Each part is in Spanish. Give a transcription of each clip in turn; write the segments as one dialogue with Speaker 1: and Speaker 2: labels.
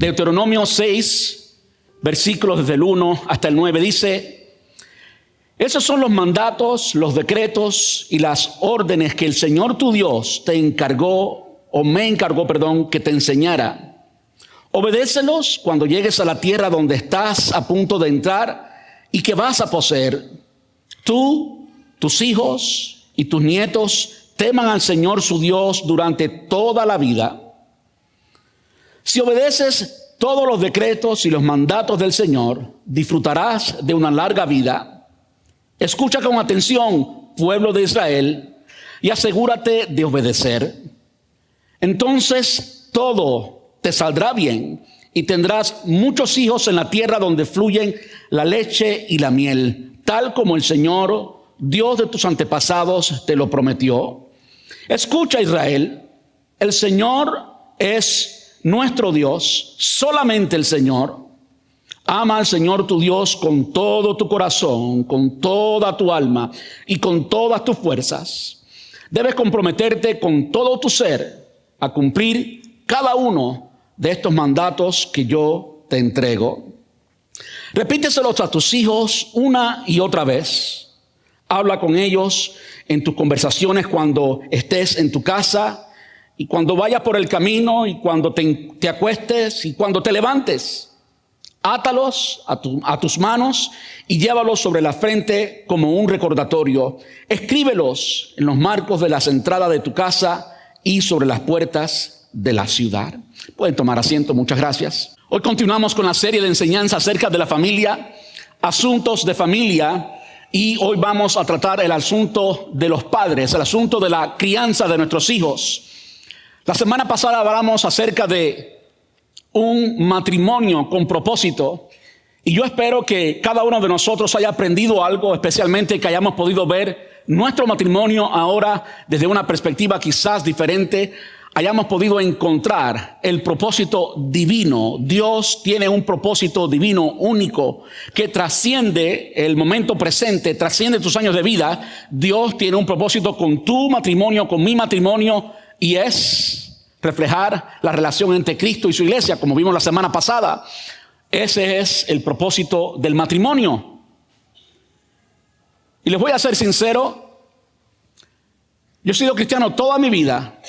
Speaker 1: Deuteronomio 6, versículos desde el 1 hasta el 9, dice: esos son los mandatos, los decretos y las órdenes que el Señor tu Dios te encargó, o me encargó, que te enseñara. Obedécelos cuando llegues a la tierra donde estás a punto de entrar y que vas a poseer. Tú, tus hijos y tus nietos teman al Señor su Dios durante toda la vida. Si obedeces todos los decretos y los mandatos del Señor, disfrutarás de una larga vida. Escucha con atención, pueblo de Israel, y asegúrate de obedecer. Entonces todo te saldrá bien y tendrás muchos hijos en la tierra donde fluyen la leche y la miel, tal como el Señor, Dios de tus antepasados, te lo prometió. Escucha, Israel, el Señor es nuestro Dios, solamente el Señor. Ama al Señor tu Dios con todo tu corazón, con toda tu alma y con todas tus fuerzas. Debes comprometerte con todo tu ser a cumplir cada uno de estos mandatos que yo te entrego. Repíteselos a tus hijos una y otra vez. Habla con ellos en tus conversaciones cuando estés en tu casa, y cuando vayas por el camino, y cuando te acuestes, y cuando te levantes. Átalos a tus manos y llévalos sobre la frente como un recordatorio. Escríbelos en los marcos de las entradas de tu casa y sobre las puertas de la ciudad. Pueden tomar asiento, muchas gracias. Hoy continuamos con la serie de enseñanza acerca de la familia, asuntos de familia, y hoy vamos a tratar el asunto de los padres, el asunto de la crianza de nuestros hijos. La semana pasada hablamos acerca de un matrimonio con propósito, y yo espero que cada uno de nosotros haya aprendido algo, especialmente que hayamos podido ver nuestro matrimonio ahora desde una perspectiva quizás diferente, hayamos podido encontrar el propósito divino. Dios tiene un propósito divino único que trasciende el momento presente, trasciende tus años de vida. Dios tiene un propósito con tu matrimonio, con mi matrimonio, y es reflejar la relación entre Cristo y su iglesia, como vimos la semana pasada. Ese es el propósito del matrimonio. Y les voy a ser sincero, yo he sido cristiano toda mi vida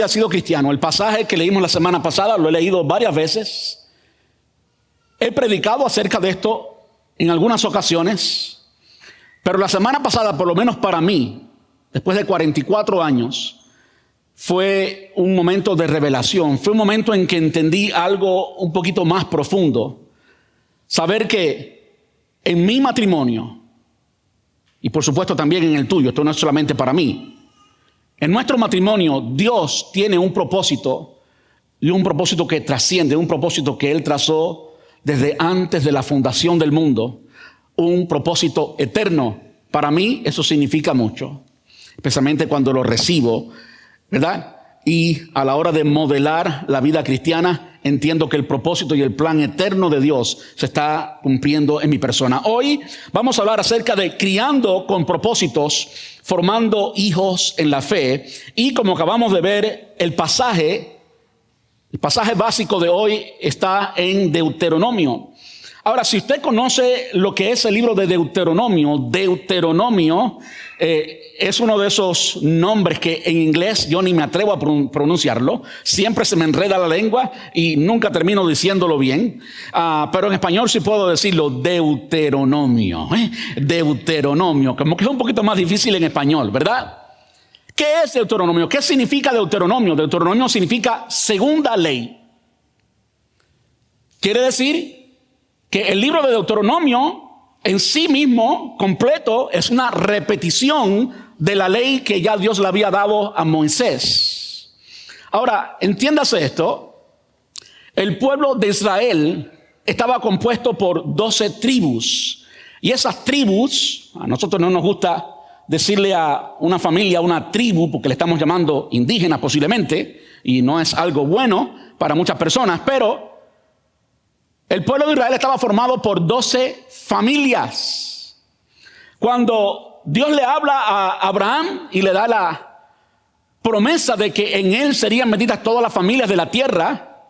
Speaker 1: he sido cristiano. El pasaje que leímos la semana pasada lo he leído varias veces. He predicado acerca de esto en algunas ocasiones, pero la semana pasada, por lo menos para mí, después de 44 años, fue un momento de revelación. Fue un momento en que entendí algo un poquito más profundo. Saber que en mi matrimonio, y por supuesto también en el tuyo, esto no es solamente para mí, en nuestro matrimonio Dios tiene un propósito, y un propósito que trasciende, un propósito que Él trazó desde antes de la fundación del mundo, un propósito eterno. Para mí eso significa mucho, especialmente cuando lo recibo, ¿verdad? Y a la hora de modelar la vida cristiana, entiendo que el propósito y el plan eterno de Dios se está cumpliendo en mi persona. Hoy vamos a hablar acerca de criando con propósitos, formando hijos en la fe. Y como acabamos de ver, el pasaje básico de hoy está en Deuteronomio. Ahora, si usted conoce lo que es el libro de Deuteronomio es uno de esos nombres que en inglés yo ni me atrevo a pronunciarlo. Siempre se me enreda la lengua y nunca termino diciéndolo bien. Pero en español sí puedo decirlo, Deuteronomio. Deuteronomio, como que es un poquito más difícil en español, ¿verdad? ¿Qué es Deuteronomio? ¿Qué significa Deuteronomio? Deuteronomio significa segunda ley. Quiere decir que el libro de Deuteronomio en sí mismo, completo, es una repetición de la ley que ya Dios le había dado a Moisés. Ahora, entiéndase esto, el pueblo de Israel estaba compuesto por 12 tribus, y esas tribus, a nosotros no nos gusta decirle a una familia una tribu, porque le estamos llamando indígenas posiblemente, y no es algo bueno para muchas personas, pero el pueblo de Israel estaba formado por 12 familias. Cuando Dios le habla a Abraham y le da la promesa de que en él serían medidas todas las familias de la tierra,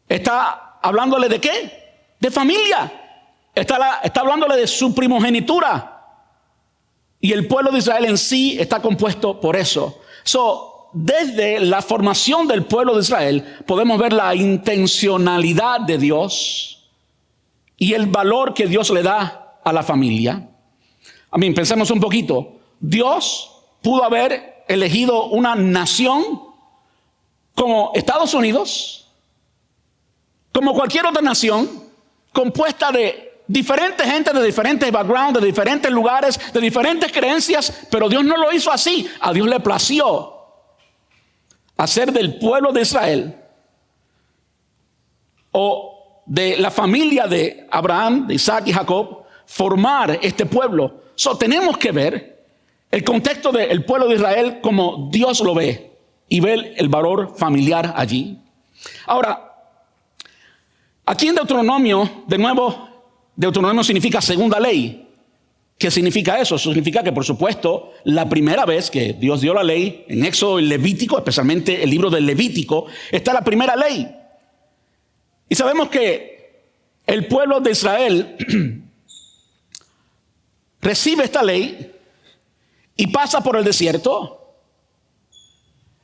Speaker 1: Está hablándole de qué? De familia. Está hablándole de su primogenitura. Y el pueblo de Israel en sí está compuesto por eso. Desde la formación del pueblo de Israel podemos ver la intencionalidad de Dios y el valor que Dios le da a la familia. Pensemos un poquito. Dios pudo haber elegido una nación como Estados Unidos, como cualquier otra nación, compuesta de diferentes gente, de diferentes backgrounds, de diferentes lugares, de diferentes creencias, pero Dios no lo hizo así. A Dios le plació hacer del pueblo de Israel o de la familia de Abraham, de Isaac y Jacob, formar este pueblo. Tenemos que ver el contexto del pueblo de Israel como Dios lo ve y ver el valor familiar allí. Ahora, aquí en Deuteronomio, de nuevo, Deuteronomio significa segunda ley. ¿Qué significa eso? Eso significa que, por supuesto, la primera vez que Dios dio la ley, en Éxodo y Levítico, especialmente el libro del Levítico, está la primera ley. Y sabemos que el pueblo de Israel recibe esta ley y pasa por el desierto.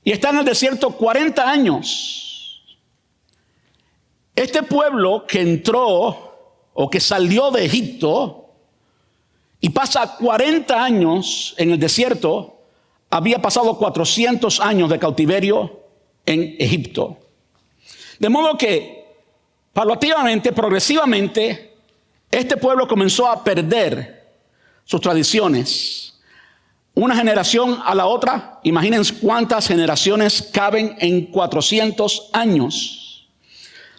Speaker 1: Y está en el desierto 40 años. Este pueblo que entró o que salió de Egipto y pasa 40 años en el desierto, había pasado 400 años de cautiverio en Egipto. De modo que, paulatinamente, progresivamente, este pueblo comenzó a perder sus tradiciones. Una generación a la otra, imagínense cuántas generaciones caben en 400 años.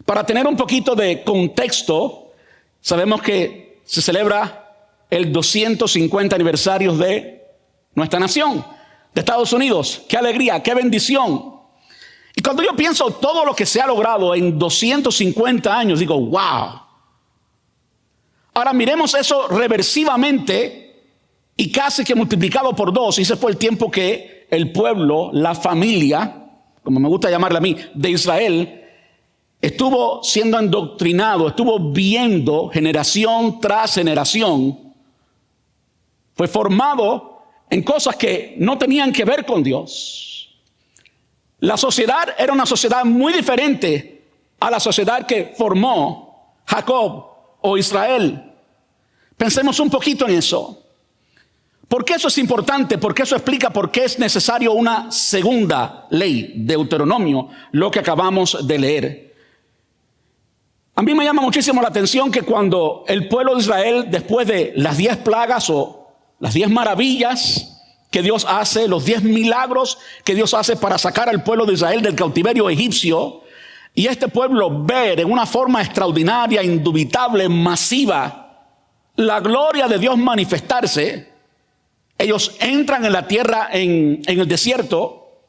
Speaker 1: Para tener un poquito de contexto, sabemos que se celebra el 250 aniversario de nuestra nación, de Estados Unidos. ¡Qué alegría, qué bendición! Y cuando yo pienso todo lo que se ha logrado en 250 años, digo, wow. Ahora miremos eso reversivamente y casi que multiplicado por 2. Y ese fue el tiempo que el pueblo, la familia, como me gusta llamarla a mí, de Israel, estuvo siendo endoctrinado, estuvo viendo generación tras generación. Fue formado en cosas que no tenían que ver con Dios. La sociedad era una sociedad muy diferente a la sociedad que formó Jacob o Israel. Pensemos un poquito en eso. ¿Por qué eso es importante? Porque eso explica por qué es necesario una segunda ley, Deuteronomio, lo que acabamos de leer. A mí me llama muchísimo la atención que cuando el pueblo de Israel, después de las 10 plagas o las 10 maravillas que Dios hace, los 10 milagros que Dios hace para sacar al pueblo de Israel del cautiverio egipcio, y este pueblo ver en una forma extraordinaria, indubitable, masiva, la gloria de Dios manifestarse, ellos entran en la tierra, en el desierto.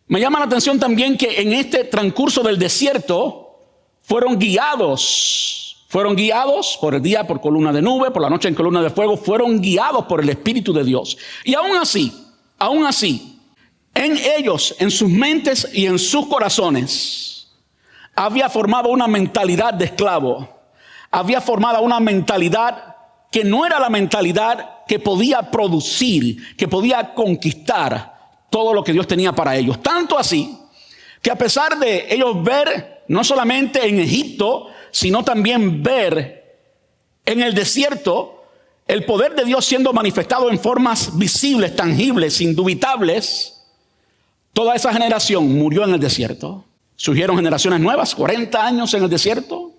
Speaker 1: Me llama la atención también que en este transcurso del desierto fueron guiados por el día por columna de nube, por la noche en columna de fuego, fueron guiados por el Espíritu de Dios. Y aún así, en ellos, en sus mentes y en sus corazones, había formado una mentalidad de esclavo. Había formado una mentalidad que no era la mentalidad que podía producir, que podía conquistar todo lo que Dios tenía para ellos. Tanto así, que a pesar de ellos ver, no solamente en Egipto, sino también ver en el desierto el poder de Dios siendo manifestado en formas visibles, tangibles, indubitables, toda esa generación murió en el desierto. Surgieron generaciones nuevas, 40 años en el desierto.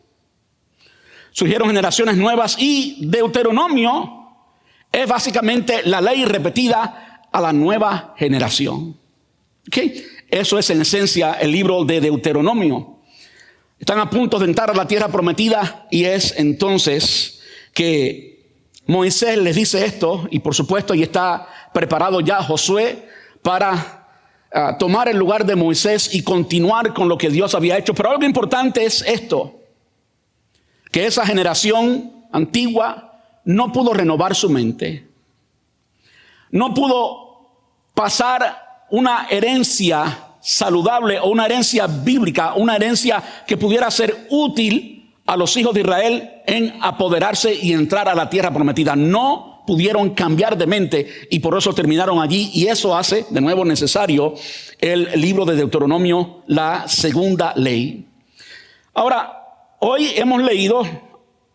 Speaker 1: Surgieron generaciones nuevas y Deuteronomio es básicamente la ley repetida a la nueva generación. ¿Okay? Eso es en esencia el libro de Deuteronomio. Están a punto de entrar a la tierra prometida y es entonces que Moisés les dice esto, y por supuesto ahí está preparado ya Josué para tomar el lugar de Moisés y continuar con lo que Dios había hecho. Pero algo importante es esto, que esa generación antigua no pudo renovar su mente, no pudo pasar una herencia saludable o una herencia bíblica, una herencia que pudiera ser útil a los hijos de Israel en apoderarse y entrar a la tierra prometida. No pudieron cambiar de mente y por eso terminaron allí, y eso hace de nuevo necesario el libro de Deuteronomio, la segunda ley. Ahora, hoy hemos leído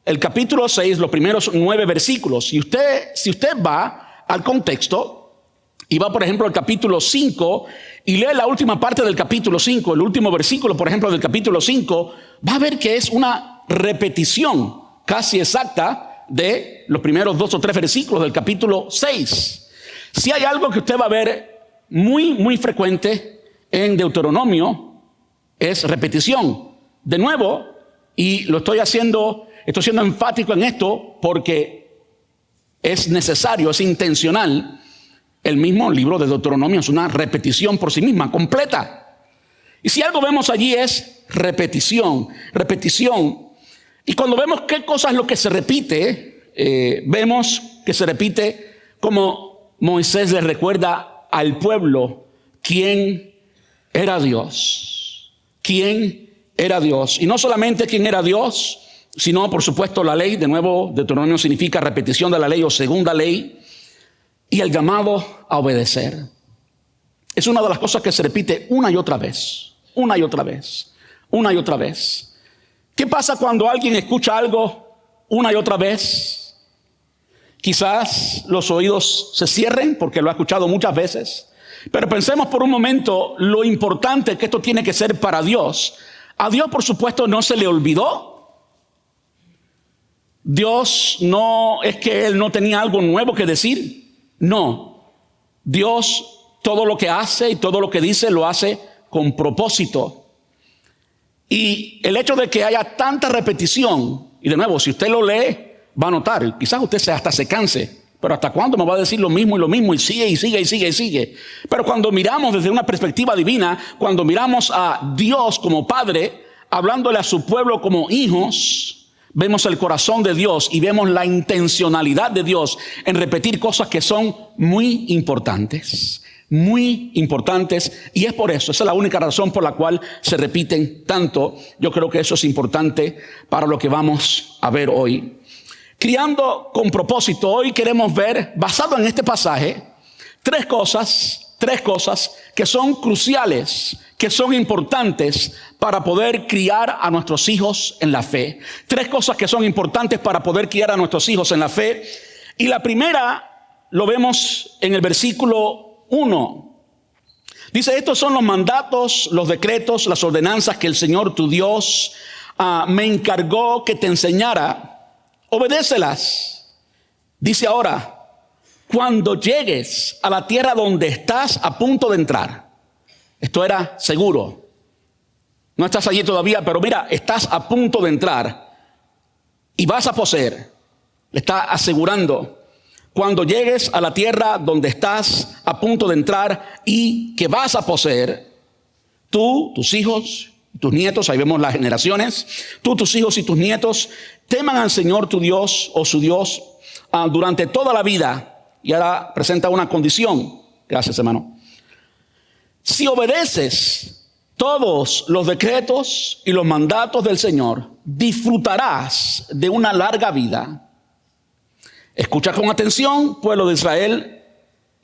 Speaker 1: el capítulo 6, los primeros 9 versículos. Si usted va al contexto y va, por ejemplo, al capítulo 5 y lee la última parte del capítulo 5, el último versículo, por ejemplo, del capítulo 5, va a ver que es una repetición casi exacta de los primeros 2 o 3 versículos del capítulo 6. Si hay algo que usted va a ver muy frecuente en Deuteronomio, es repetición. De nuevo, y estoy siendo enfático en esto porque es necesario, es intencional. El mismo libro de Deuteronomio es una repetición por sí misma, completa. Y si algo vemos allí es repetición. Y cuando vemos qué cosa es lo que se repite, vemos que se repite como Moisés le recuerda al pueblo quién era Dios. Quién era Dios. Y no solamente quién era Dios, sino por supuesto la ley. De nuevo, Deuteronomio significa repetición de la ley o segunda ley. Y el llamado a obedecer. Es una de las cosas que se repite una y otra vez. Una y otra vez. Una y otra vez. ¿Qué pasa cuando alguien escucha algo una y otra vez? Quizás los oídos se cierren porque lo ha escuchado muchas veces. Pero pensemos por un momento lo importante que esto tiene que ser para Dios. A Dios, por supuesto, no se le olvidó. Dios no es que Él no tenía algo nuevo que decir. No. Dios todo lo que hace y todo lo que dice lo hace con propósito. Y el hecho de que haya tanta repetición, y de nuevo, si usted lo lee, va a notar, quizás usted hasta se canse, pero ¿hasta cuándo me va a decir lo mismo y sigue y sigue y sigue y sigue? Pero cuando miramos desde una perspectiva divina, cuando miramos a Dios como Padre, hablándole a su pueblo como hijos, vemos el corazón de Dios y vemos la intencionalidad de Dios en repetir cosas que son muy importantes. Muy importantes, y es por eso, esa es la única razón por la cual se repiten tanto. Yo creo que eso es importante para lo que vamos a ver hoy. Criando con propósito, hoy queremos ver, basado en este pasaje, tres cosas que son cruciales, que son importantes para poder criar a nuestros hijos en la fe. Tres cosas que son importantes para poder criar a nuestros hijos en la fe. Y la primera lo vemos en el versículo 1. Dice, estos son los mandatos, los decretos, las ordenanzas que el Señor tu Dios me encargó que te enseñara. Obedécelas. Dice ahora, cuando llegues a la tierra donde estás a punto de entrar. Esto era seguro. No estás allí todavía, pero mira, estás a punto de entrar y vas a poseer. Le está asegurando. Cuando llegues a la tierra donde estás a punto de entrar y que vas a poseer, tú, tus hijos, tus nietos, ahí vemos las generaciones, tú, tus hijos y tus nietos, teman al Señor tu Dios o su Dios durante toda la vida. Y ahora presenta una condición. Gracias, hermano. Si obedeces todos los decretos y los mandatos del Señor, disfrutarás de una larga vida. Escucha con atención, pueblo de Israel,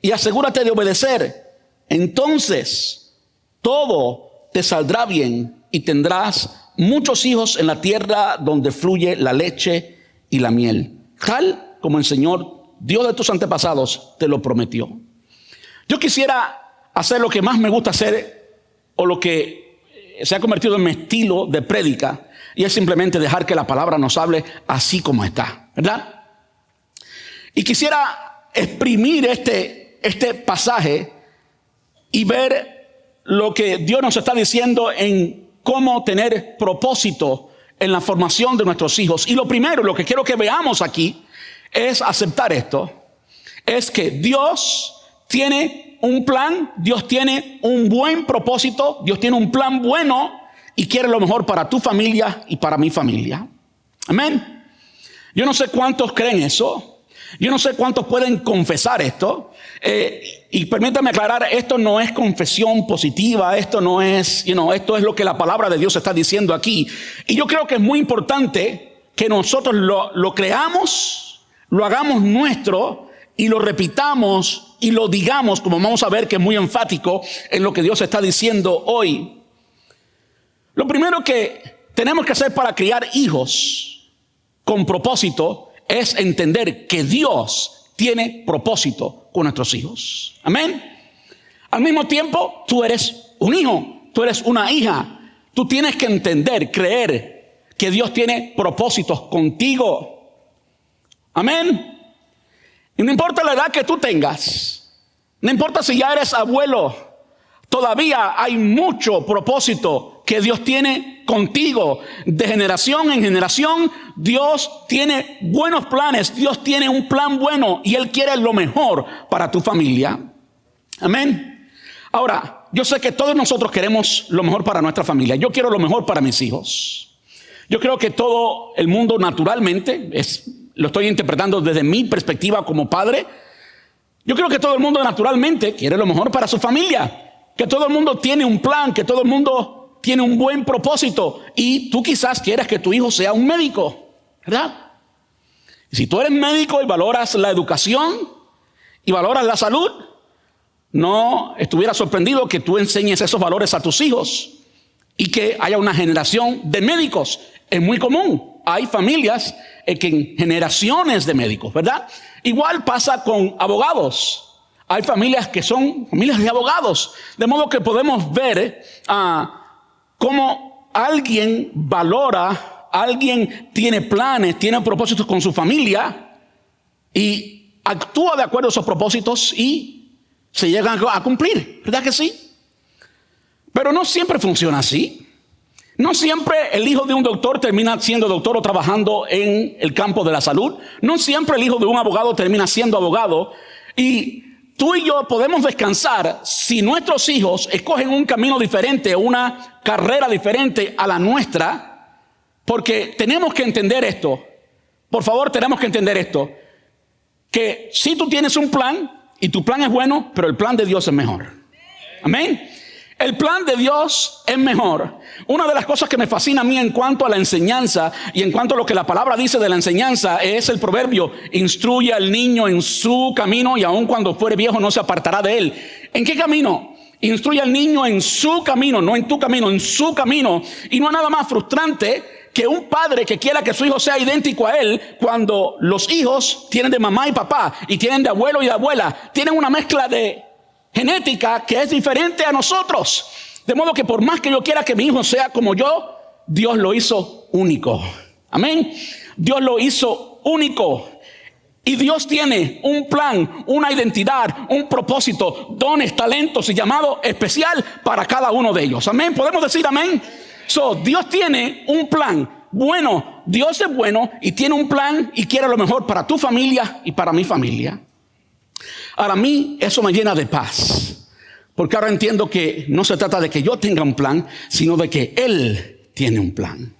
Speaker 1: y asegúrate de obedecer. Entonces, todo te saldrá bien y tendrás muchos hijos en la tierra donde fluye la leche y la miel, tal como el Señor, Dios de tus antepasados, te lo prometió. Yo quisiera hacer lo que más me gusta hacer, o lo que se ha convertido en mi estilo de prédica, y es simplemente dejar que la palabra nos hable así como está, ¿verdad? Y quisiera exprimir este pasaje y ver lo que Dios nos está diciendo en cómo tener propósito en la formación de nuestros hijos. Y lo primero, lo que quiero que veamos aquí, es aceptar esto. Es que Dios tiene un plan, Dios tiene un buen propósito, Dios tiene un plan bueno y quiere lo mejor para tu familia y para mi familia. Amén. Yo no sé cuántos creen eso. Yo no sé cuántos pueden confesar esto. Y permítame aclarar, esto no es confesión positiva, esto no es, esto es lo que la palabra de Dios está diciendo aquí. Y yo creo que es muy importante que nosotros lo creamos, lo hagamos nuestro y lo repitamos y lo digamos, como vamos a ver que es muy enfático en lo que Dios está diciendo hoy. Lo primero que tenemos que hacer para criar hijos con propósito es entender que Dios tiene propósito con nuestros hijos. Amén. Al mismo tiempo, tú eres un hijo, tú eres una hija. Tú tienes que entender, creer que Dios tiene propósitos contigo. Amén. Y no importa la edad que tú tengas, no importa si ya eres abuelo, todavía hay mucho propósito que Dios tiene contigo. De generación en generación, Dios tiene buenos planes. Dios tiene un plan bueno y Él quiere lo mejor para tu familia. Amén. Ahora, yo sé que todos nosotros queremos lo mejor para nuestra familia. Yo quiero lo mejor para mis hijos. Yo creo que todo el mundo naturalmente, lo estoy interpretando desde mi perspectiva como padre, yo creo que todo el mundo naturalmente quiere lo mejor para su familia. Que todo el mundo tiene un plan, que todo el mundo tiene un buen propósito. Y tú quizás quieras que tu hijo sea un médico, ¿verdad? Y si tú eres médico y valoras la educación y valoras la salud, no estuviera sorprendido que tú enseñes esos valores a tus hijos y que haya una generación de médicos. Es muy común. Hay familias que en generaciones de médicos, ¿verdad? Igual pasa con abogados. Hay familias que son familias de abogados. De modo que podemos ver cómo alguien valora, alguien tiene planes, tiene propósitos con su familia y actúa de acuerdo a esos propósitos y se llegan a cumplir. ¿Verdad que sí? Pero no siempre funciona así. No siempre el hijo de un doctor termina siendo doctor o trabajando en el campo de la salud. No siempre el hijo de un abogado termina siendo abogado. Y tú y yo podemos descansar si nuestros hijos escogen un camino diferente, una carrera diferente a la nuestra, porque tenemos que entender esto. Por favor, tenemos que entender esto. Que si tú tienes un plan y tu plan es bueno, pero el plan de Dios es mejor. Amén. El plan de Dios es mejor. Una de las cosas que me fascina a mí en cuanto a la enseñanza y en cuanto a lo que la palabra dice de la enseñanza es el proverbio: instruye al niño en su camino y aun cuando fuere viejo no se apartará de él. ¿En qué camino? Instruye al niño en su camino, no en tu camino, en su camino. Y no hay nada más frustrante que un padre que quiera que su hijo sea idéntico a él cuando los hijos tienen de mamá y papá y tienen de abuelo y de abuela, tienen una mezcla de genética que es diferente a nosotros. De modo que por más que yo quiera que mi hijo sea como yo, Dios lo hizo único. Amén. Dios lo hizo único. Y Dios tiene un plan, una identidad, un propósito, dones, talentos y llamado especial para cada uno de ellos. Amén. ¿Podemos decir amén? Dios tiene un plan. Bueno, Dios es bueno y tiene un plan y quiere lo mejor para tu familia y para mi familia. Ahora, a mí eso me llena de paz, porque ahora entiendo que no se trata de que yo tenga un plan, sino de que Él tiene un plan.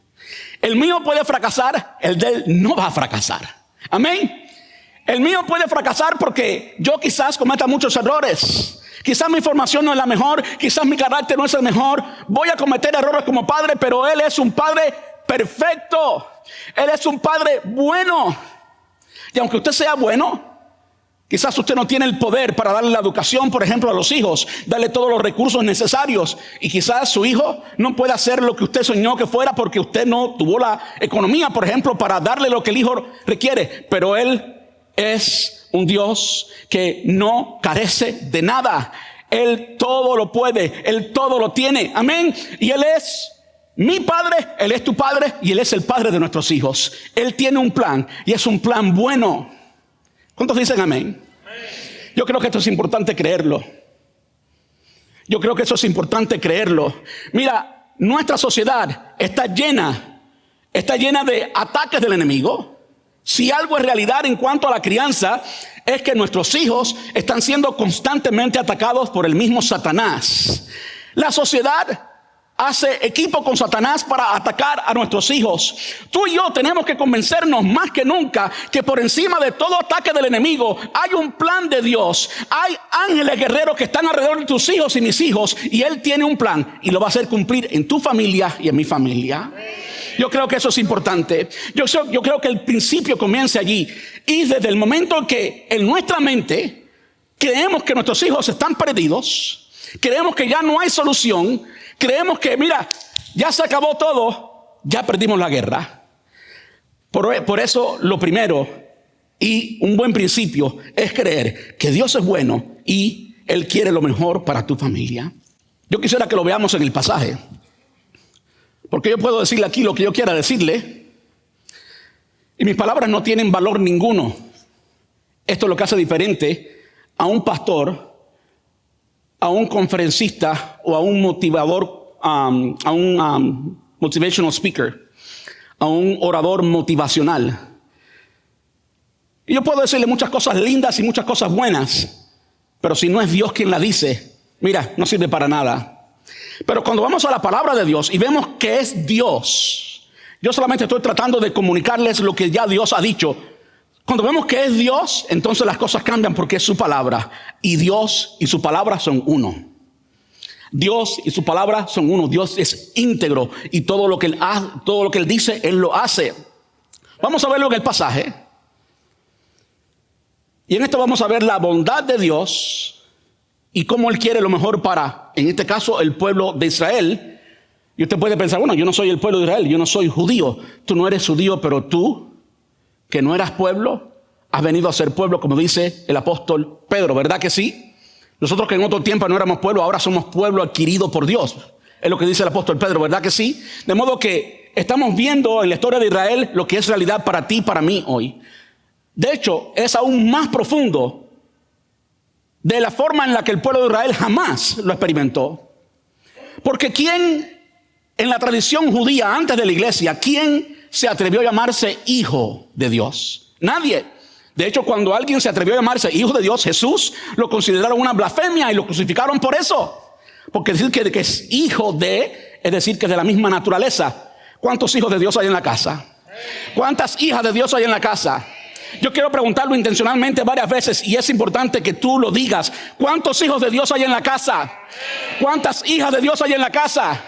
Speaker 1: El mío puede fracasar, el de Él no va a fracasar. Amén. El mío puede fracasar porque yo quizás cometa muchos errores. Quizás mi formación no es la mejor, quizás mi carácter no es el mejor. Voy a cometer errores como padre, pero Él es un padre perfecto. Él es un padre bueno. Y aunque usted sea bueno, quizás usted no tiene el poder para darle la educación, por ejemplo, a los hijos, darle todos los recursos necesarios. Y quizás su hijo no pueda hacer lo que usted soñó que fuera porque usted no tuvo la economía, por ejemplo, para darle lo que el hijo requiere. Pero Él es un Dios que no carece de nada. Él todo lo puede, Él todo lo tiene. Amén. Y Él es mi padre, Él es tu padre y Él es el padre de nuestros hijos. Él tiene un plan y es un plan bueno. ¿Cuántos dicen amén? Yo creo que esto es importante creerlo. Yo creo que eso es importante creerlo. Mira, nuestra sociedad está llena de ataques del enemigo. Si algo es realidad en cuanto a la crianza, es que nuestros hijos están siendo constantemente atacados por el mismo Satanás. La sociedad hace equipo con Satanás para atacar a nuestros hijos. Tú y yo tenemos que convencernos más que nunca que por encima de todo ataque del enemigo hay un plan de Dios. Hay ángeles guerreros que están alrededor de tus hijos y mis hijos, y Él tiene un plan y lo va a hacer cumplir en tu familia y en mi familia. Yo creo que eso es importante. Yo creo que el principio comienza allí, y desde el momento que en nuestra mente creemos que nuestros hijos están perdidos, creemos que ya no hay solución, creemos que, mira, ya se acabó todo, ya perdimos la guerra. Por eso lo primero y un buen principio es creer que Dios es bueno y Él quiere lo mejor para tu familia. Yo quisiera que lo veamos en el pasaje, porque yo puedo decirle aquí lo que yo quiera decirle y mis palabras no tienen valor ninguno. Esto es lo que hace diferente a un pastor, a un conferencista o a un motivador, a un motivational speaker, a un orador motivacional. Y yo puedo decirle muchas cosas lindas y muchas cosas buenas, pero si no es Dios quien la dice, mira, no sirve para nada. Pero cuando vamos a la palabra de Dios y vemos que es Dios, yo solamente estoy tratando de comunicarles lo que ya Dios ha dicho. Cuando vemos que es Dios, entonces las cosas cambian porque es su palabra. Y Dios y su palabra son uno. Dios y su palabra son uno. Dios es íntegro y todo lo que Él hace, todo lo que Él dice, Él lo hace. Vamos a verlo en el pasaje. Y en esto vamos a ver la bondad de Dios y cómo Él quiere lo mejor para, en este caso, el pueblo de Israel. Y usted puede pensar, bueno, yo no soy el pueblo de Israel, yo no soy judío. Tú no eres judío, pero tú, que no eras pueblo, has venido a ser pueblo, como dice el apóstol Pedro, ¿verdad que sí? Nosotros que en otro tiempo no éramos pueblo, ahora somos pueblo adquirido por Dios. Es lo que dice el apóstol Pedro, ¿verdad que sí? De modo que estamos viendo en la historia de Israel lo que es realidad para ti y para mí hoy. De hecho, es aún más profundo de la forma en la que el pueblo de Israel jamás lo experimentó. Porque ¿quién en la tradición judía antes de la iglesia, quién se atrevió a llamarse hijo de Dios? Nadie. De hecho, cuando alguien se atrevió a llamarse hijo de Dios, Jesús, lo consideraron una blasfemia y lo crucificaron por eso. Porque decir que es hijo de, es decir que es de la misma naturaleza. ¿Cuántos hijos de Dios hay en la casa? ¿Cuántas hijas de Dios hay en la casa? Yo quiero preguntarlo intencionalmente varias veces y es importante que tú lo digas. ¿Cuántos hijos de Dios hay en la casa? ¿Cuántas hijas de Dios hay en la casa?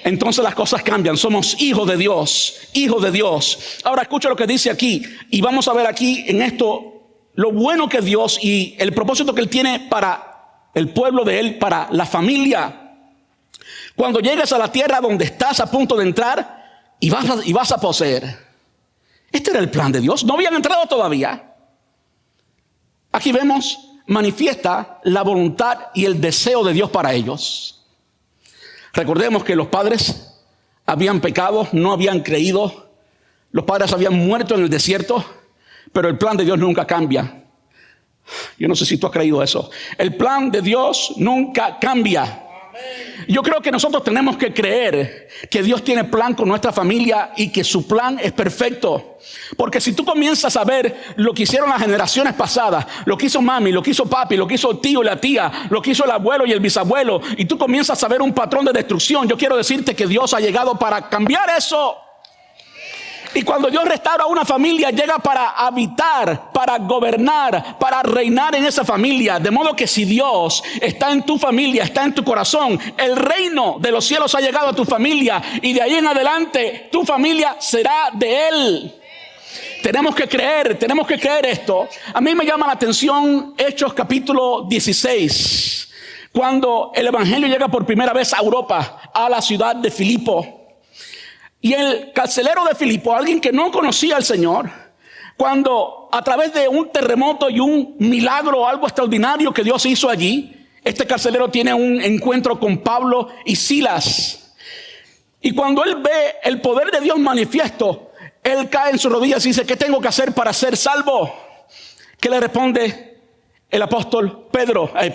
Speaker 1: Entonces las cosas cambian. Somos hijos de Dios, hijos de Dios. Ahora escucha lo que dice aquí y vamos a ver aquí en esto lo bueno que Dios y el propósito que Él tiene para el pueblo de Él, para la familia. Cuando llegues a la tierra donde estás a punto de entrar y vas a poseer. Este era el plan de Dios. No habían entrado todavía. Aquí vemos, manifiesta la voluntad y el deseo de Dios para ellos. Recordemos que los padres habían pecado, no habían creído. Los padres habían muerto en el desierto, pero el plan de Dios nunca cambia. Yo no sé si tú has creído eso. El plan de Dios nunca cambia. Yo creo que nosotros tenemos que creer que Dios tiene plan con nuestra familia y que su plan es perfecto. Porque si tú comienzas a ver lo que hicieron las generaciones pasadas, lo que hizo mami, lo que hizo papi, lo que hizo el tío y la tía, lo que hizo el abuelo y el bisabuelo, y tú comienzas a ver un patrón de destrucción, yo quiero decirte que Dios ha llegado para cambiar eso. Y cuando Dios restaura una familia, llega para habitar, para gobernar, para reinar en esa familia. De modo que si Dios está en tu familia, está en tu corazón, el reino de los cielos ha llegado a tu familia. Y de ahí en adelante, tu familia será de Él. Tenemos que creer esto. A mí me llama la atención Hechos capítulo 16. Cuando el evangelio llega por primera vez a Europa, a la ciudad de Filipo. Y el carcelero de Filipo, alguien que no conocía al Señor, cuando a través de un terremoto y un milagro, algo extraordinario que Dios hizo allí, este carcelero tiene un encuentro con Pablo y Silas. Y cuando él ve el poder de Dios manifiesto, él cae en sus rodillas y dice, ¿qué tengo que hacer para ser salvo? ¿Qué le responde el apóstol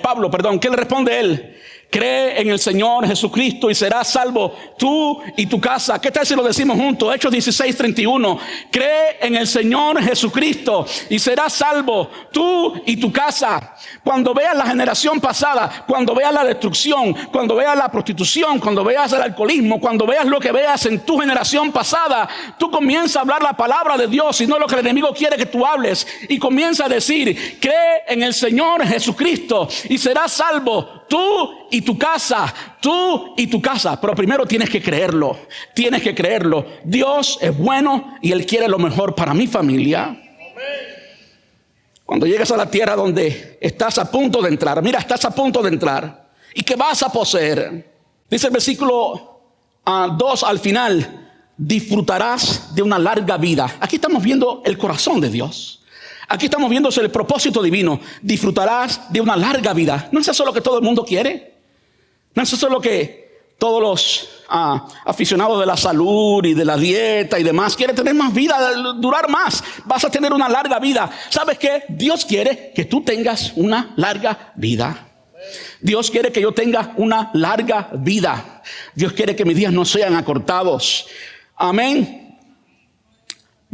Speaker 1: Pablo? ¿Qué le responde él? Cree en el Señor Jesucristo y serás salvo tú y tu casa. ¿Qué tal si lo decimos juntos? Hechos 16:31. Cree en el Señor Jesucristo y serás salvo tú y tu casa. Cuando veas la generación pasada, cuando veas la destrucción, cuando veas la prostitución, cuando veas el alcoholismo, cuando veas lo que veas en tu generación pasada, tú comienzas a hablar la palabra de Dios y no lo que el enemigo quiere que tú hables. Y comienza a decir, cree en el Señor Jesucristo y serás salvo tú y tu casa, tú y tu casa. Pero primero tienes que creerlo, tienes que creerlo. Dios es bueno y Él quiere lo mejor para mi familia. Cuando llegues a la tierra donde estás a punto de entrar, mira, estás a punto de entrar y que vas a poseer. Dice el versículo 2 al final, disfrutarás de una larga vida. Aquí estamos viendo el corazón de Dios. Aquí estamos viendo el propósito divino. Disfrutarás de una larga vida. ¿No es eso lo que todo el mundo quiere? ¿No es eso lo que todos los aficionados de la salud y de la dieta y demás quieren? Tener más vida, durar más. Vas a tener una larga vida. ¿Sabes qué? Dios quiere que tú tengas una larga vida. Dios quiere que yo tenga una larga vida. Dios quiere que mis días no sean acortados. Amén.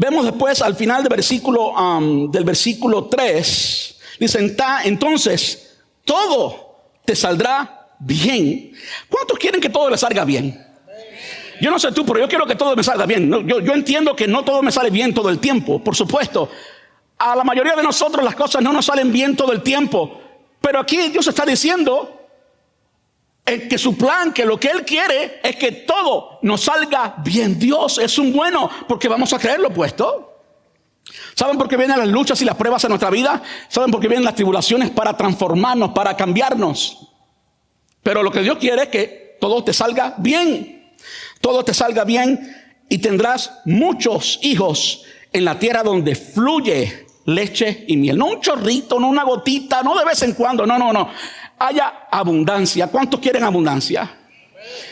Speaker 1: Vemos después al final del versículo 3, dicen, entonces todo te saldrá bien. ¿Cuántos quieren que todo les salga bien? Yo no sé tú, pero yo quiero que todo me salga bien. Yo entiendo que no todo me sale bien todo el tiempo, por supuesto. A la mayoría de nosotros las cosas no nos salen bien todo el tiempo. Pero aquí Dios está diciendo que su plan, que lo que Él quiere es que todo nos salga bien. Dios es un bueno, porque vamos a creerlo puesto. ¿Saben por qué vienen las luchas y las pruebas en nuestra vida? ¿Saben por qué vienen las tribulaciones? Para transformarnos, para cambiarnos. Pero lo que Dios quiere es que todo te salga bien. Todo te salga bien y tendrás muchos hijos en la tierra donde fluye leche y miel. No un chorrito, no una gotita, no de vez en cuando, no. Haya abundancia. ¿Cuántos quieren abundancia?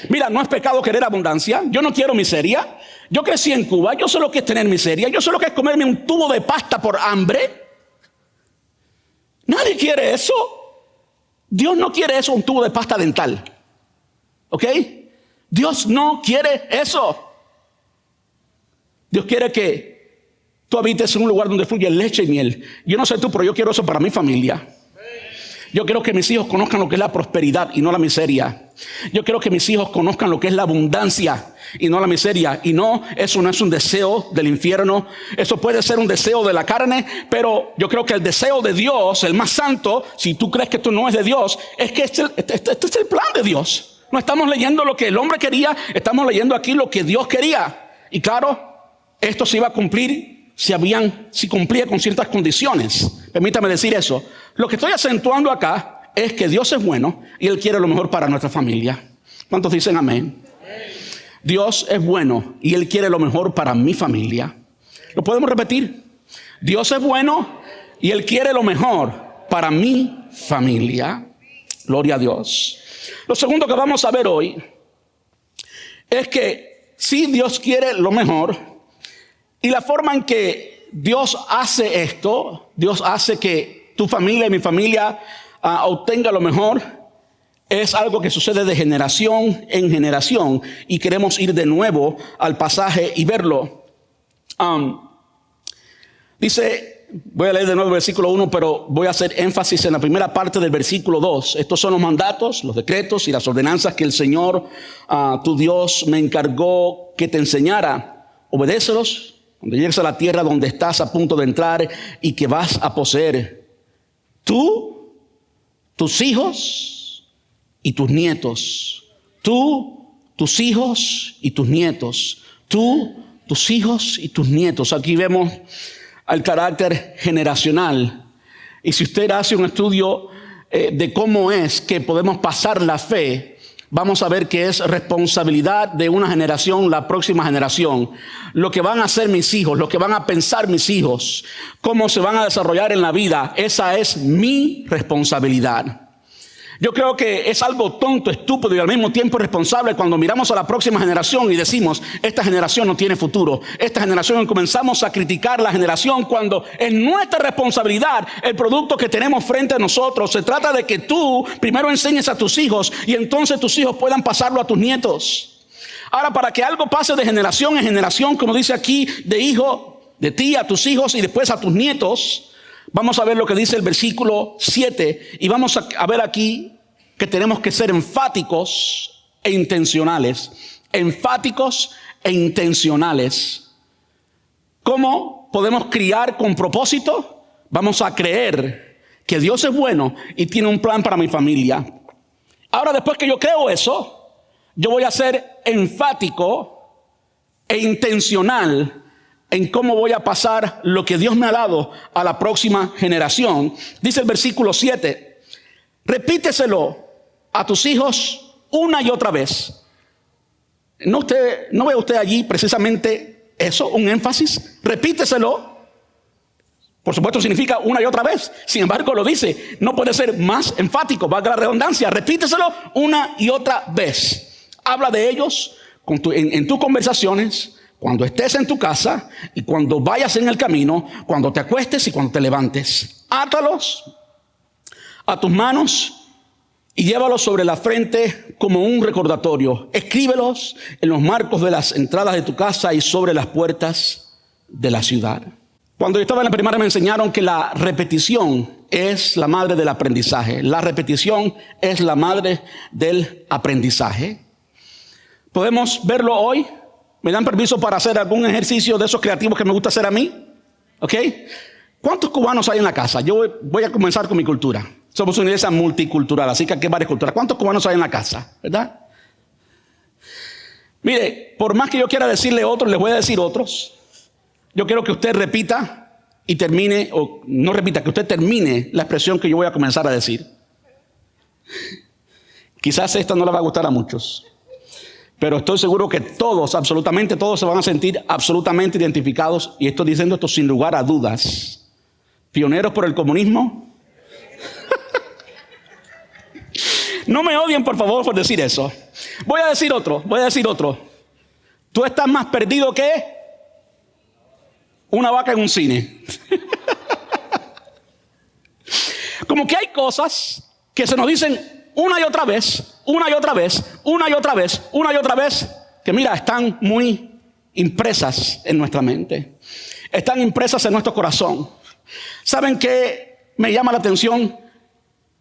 Speaker 1: Mira, no es pecado querer abundancia. Yo no quiero miseria. Yo crecí en Cuba, yo sé lo que es tener miseria. Yo sé lo que es comerme un tubo de pasta por hambre. Nadie quiere eso. Dios no quiere eso, un tubo de pasta dental. ¿Ok? Dios no quiere eso. Dios quiere que tú habites en un lugar donde fluye leche y miel. Yo no sé tú, pero yo quiero eso para mi familia. Yo quiero que mis hijos conozcan lo que es la prosperidad y no la miseria. Yo quiero que mis hijos conozcan lo que es la abundancia y no la miseria. Y no, eso no es un deseo del infierno. Eso puede ser un deseo de la carne, pero yo creo que el deseo de Dios, el más santo, si tú crees que esto no es de Dios, es que este es el plan de Dios. No estamos leyendo lo que el hombre quería, estamos leyendo aquí lo que Dios quería. Y claro, esto se iba a cumplir si cumplía con ciertas condiciones. Permítame decir eso. Lo que estoy acentuando acá es que Dios es bueno y Él quiere lo mejor para nuestra familia. ¿Cuántos dicen amén? Dios es bueno y Él quiere lo mejor para mi familia. ¿Lo podemos repetir? Dios es bueno y Él quiere lo mejor para mi familia. Gloria a Dios. Lo segundo que vamos a ver hoy es que si Dios quiere lo mejor, y la forma en que Dios hace esto, Dios hace que tu familia y mi familia obtenga lo mejor, es algo que sucede de generación en generación. Y queremos ir de nuevo al pasaje y verlo. Dice, voy a leer de nuevo el versículo 1, pero voy a hacer énfasis en la primera parte del versículo 2. Estos son los mandatos, los decretos y las ordenanzas que el Señor, tu Dios, me encargó que te enseñara. Obedécelos cuando llegues a la tierra donde estás a punto de entrar y que vas a poseer. Tú, tus hijos y tus nietos. Tú, tus hijos y tus nietos. Tú, tus hijos y tus nietos. Aquí vemos al carácter generacional. Y si usted hace un estudio de cómo es que podemos pasar la fe, vamos a ver que es responsabilidad de una generación, la próxima generación. Lo que van a hacer mis hijos, lo que van a pensar mis hijos, cómo se van a desarrollar en la vida, esa es mi responsabilidad. Yo creo que es algo tonto, estúpido y al mismo tiempo irresponsable cuando miramos a la próxima generación y decimos, esta generación no tiene futuro. Esta generación, y comenzamos a criticar la generación cuando es nuestra responsabilidad el producto que tenemos frente a nosotros. Se trata de que tú primero enseñes a tus hijos y entonces tus hijos puedan pasarlo a tus nietos. Ahora, para que algo pase de generación en generación, como dice aquí, de hijo, de ti a tus hijos y después a tus nietos, vamos a ver lo que dice el versículo 7 y vamos a ver aquí que tenemos que ser enfáticos e intencionales. Enfáticos e intencionales. ¿Cómo podemos criar con propósito? Vamos a creer que Dios es bueno y tiene un plan para mi familia. Ahora, después que yo creo eso, yo voy a ser enfático e intencional en cómo voy a pasar lo que Dios me ha dado a la próxima generación. Dice el versículo 7, repíteselo a tus hijos una y otra vez. ¿No ve usted allí precisamente eso, un énfasis? Repíteselo. Por supuesto significa una y otra vez. Sin embargo lo dice, no puede ser más enfático, valga la redundancia. Repíteselo una y otra vez. Habla de ellos en tus conversaciones, cuando estés en tu casa y cuando vayas en el camino, cuando te acuestes y cuando te levantes. Átalos a tus manos y llévalos sobre la frente como un recordatorio. Escríbelos en los marcos de las entradas de tu casa y sobre las puertas de la ciudad. Cuando yo estaba en la primaria me enseñaron que la repetición es la madre del aprendizaje. La repetición es la madre del aprendizaje. ¿Podemos verlo hoy? ¿Me dan permiso para hacer algún ejercicio de esos creativos que me gusta hacer a mí? ¿Ok? ¿Cuántos cubanos hay en la casa? Yo voy a comenzar con mi cultura. Somos una iglesia multicultural, así que aquí hay varias culturas. ¿Cuántos cubanos hay en la casa? ¿Verdad? Mire, por más que yo quiera decirle otros, les voy a decir otros. Yo quiero que usted repita y termine, o no repita, que usted termine la expresión que yo voy a comenzar a decir. Quizás esta no le va a gustar a muchos. Pero estoy seguro que todos, absolutamente todos, se van a sentir absolutamente identificados. Y estoy diciendo esto sin lugar a dudas. ¿Pioneros por el comunismo? No me odien, por favor, por decir eso. Voy a decir otro. Tú estás más perdido que una vaca en un cine. Como que hay cosas que se nos dicen una y otra vez, que mira, están muy impresas en nuestra mente. Están impresas en nuestro corazón. ¿Saben qué me llama la atención?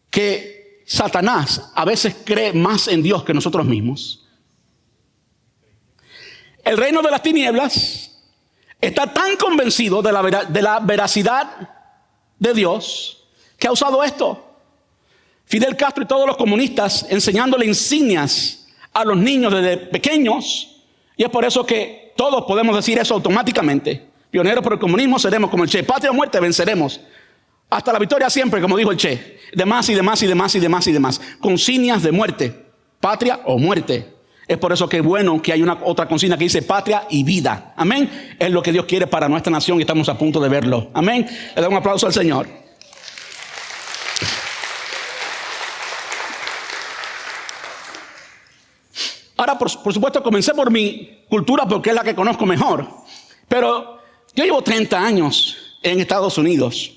Speaker 1: Que Satanás a veces cree más en Dios que nosotros mismos. El reino de las tinieblas está tan convencido de la veracidad de Dios que ha usado esto. Fidel Castro y todos los comunistas enseñándole insignias a los niños desde pequeños. Y es por eso que todos podemos decir eso automáticamente. Pioneros por el comunismo seremos como el Che. Patria o muerte venceremos. Hasta la victoria siempre, como dijo el Che. Demás. Consignas de muerte. Patria o muerte. Es por eso que es bueno que hay otra consigna que dice patria y vida. Amén. Es lo que Dios quiere para nuestra nación y estamos a punto de verlo. Amén. Le damos un aplauso al Señor. Ahora, por supuesto, comencé por mi cultura porque es la que conozco mejor. Pero yo llevo 30 años en Estados Unidos.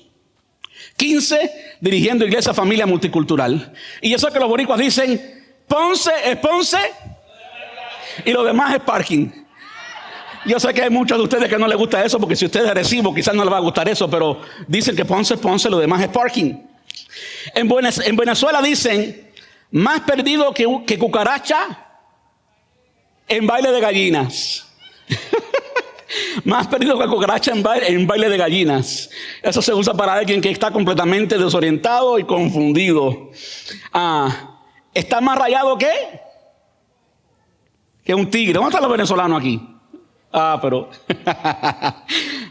Speaker 1: 15 dirigiendo iglesia familia multicultural. Y eso que los boricuas dicen, Ponce es Ponce y lo demás es parking. Yo sé que hay muchos de ustedes que no les gusta eso porque si usted es agresivo quizás no les va a gustar eso, pero dicen que Ponce es Ponce, lo demás es parking. En Venezuela dicen, más perdido que cucaracha en baile de gallinas. Más perdido que cucaracha en baile de gallinas. Eso se usa para alguien que está completamente desorientado y confundido. Está más rayado que un tigre. ¿Dónde están los venezolanos aquí? Pero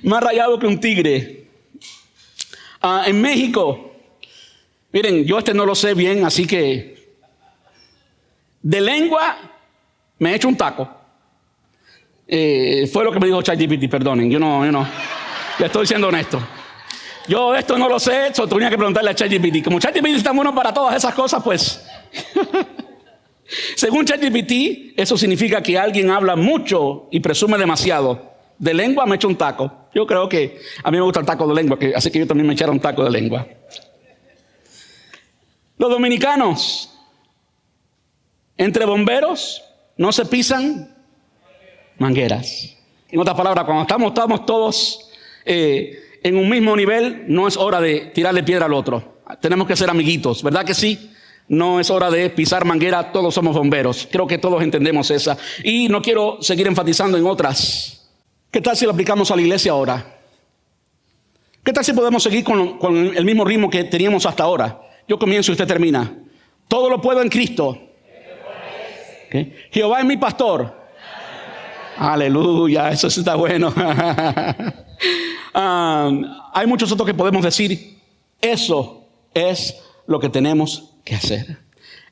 Speaker 1: más rayado que un tigre. En México, miren, yo no lo sé bien, así que de lengua me he hecho un taco. Fue lo que me dijo ChatGPT, perdonen, yo no, le estoy siendo honesto. Yo esto no lo sé, eso tenía que preguntarle a ChatGPT. Como ChatGPT está bueno para todas esas cosas, pues... Según ChatGPT, eso significa que alguien habla mucho y presume demasiado. De lengua me echo un taco. Yo creo que a mí me gusta el taco de lengua, así que yo también me echaré un taco de lengua. Los dominicanos, entre bomberos, no se pisan mangueras. En otras palabras, cuando estamos todos en un mismo nivel, no es hora de tirarle piedra al otro. Tenemos que ser amiguitos, ¿verdad que sí? No es hora de pisar manguera, todos somos bomberos. Creo que todos entendemos esa. Y no quiero seguir enfatizando en otras. ¿Qué tal si lo aplicamos a la iglesia ahora? ¿Qué tal si podemos seguir con el mismo ritmo que teníamos hasta ahora? Yo comienzo y usted termina. Todo lo puedo en Cristo. ¿Okay? Jehová es mi pastor. Aleluya, eso sí está bueno. Hay muchos otros que podemos decir. Eso es lo que tenemos que hacer.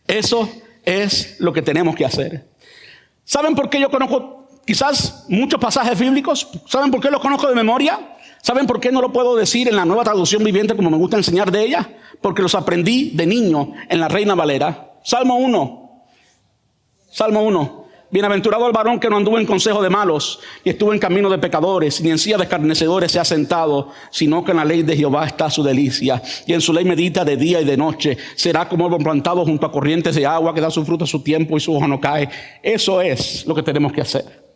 Speaker 1: Eso es lo que tenemos que hacer. ¿Saben por qué yo conozco quizás muchos pasajes bíblicos? ¿Saben por qué los conozco de memoria? ¿Saben por qué no lo puedo decir en la Nueva Traducción Viviente como me gusta enseñar de ella? Porque los aprendí de niño en la Reina Valera. Salmo 1. Salmo 1. Bienaventurado el varón que no anduvo en consejo de malos, y estuvo en camino de pecadores, ni en silla de escarnecedores se ha sentado, sino que en la ley de Jehová está su delicia, y en su ley medita de día y de noche. Será como árbol plantado junto a corrientes de agua, que da su fruto a su tiempo y su hoja no cae. Eso es lo que tenemos que hacer.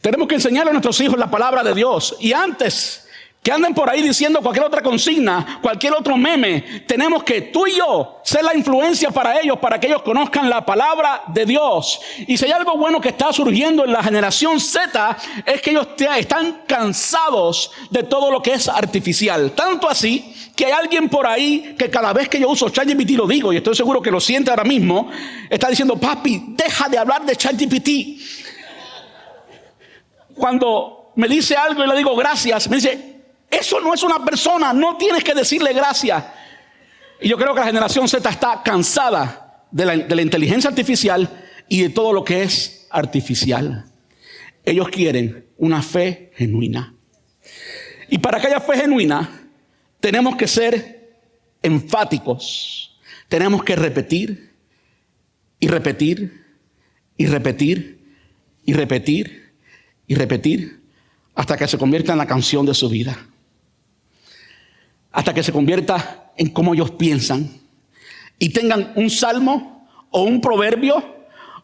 Speaker 1: Tenemos que enseñarle a nuestros hijos la palabra de Dios, y antes que anden por ahí diciendo cualquier otra consigna, cualquier otro meme, tenemos que tú y yo ser la influencia para ellos, para que ellos conozcan la palabra de Dios. Y si hay algo bueno que está surgiendo en la generación Z, es que ellos están cansados de todo lo que es artificial. Tanto así que hay alguien por ahí que cada vez que yo uso ChatGPT, lo digo, y estoy seguro que lo siente ahora mismo, está diciendo: papi, deja de hablar de ChatGPT. Cuando me dice algo y le digo gracias, me dice: eso no es una persona, no tienes que decirle gracias. Y yo creo que la generación Z está cansada de la inteligencia artificial y de todo lo que es artificial. Ellos quieren una fe genuina. Y para que haya fe genuina, tenemos que ser enfáticos. Tenemos que repetir y repetir y repetir y repetir y repetir hasta que se convierta en la canción de su vida. Hasta que se convierta en cómo ellos piensan y tengan un salmo o un proverbio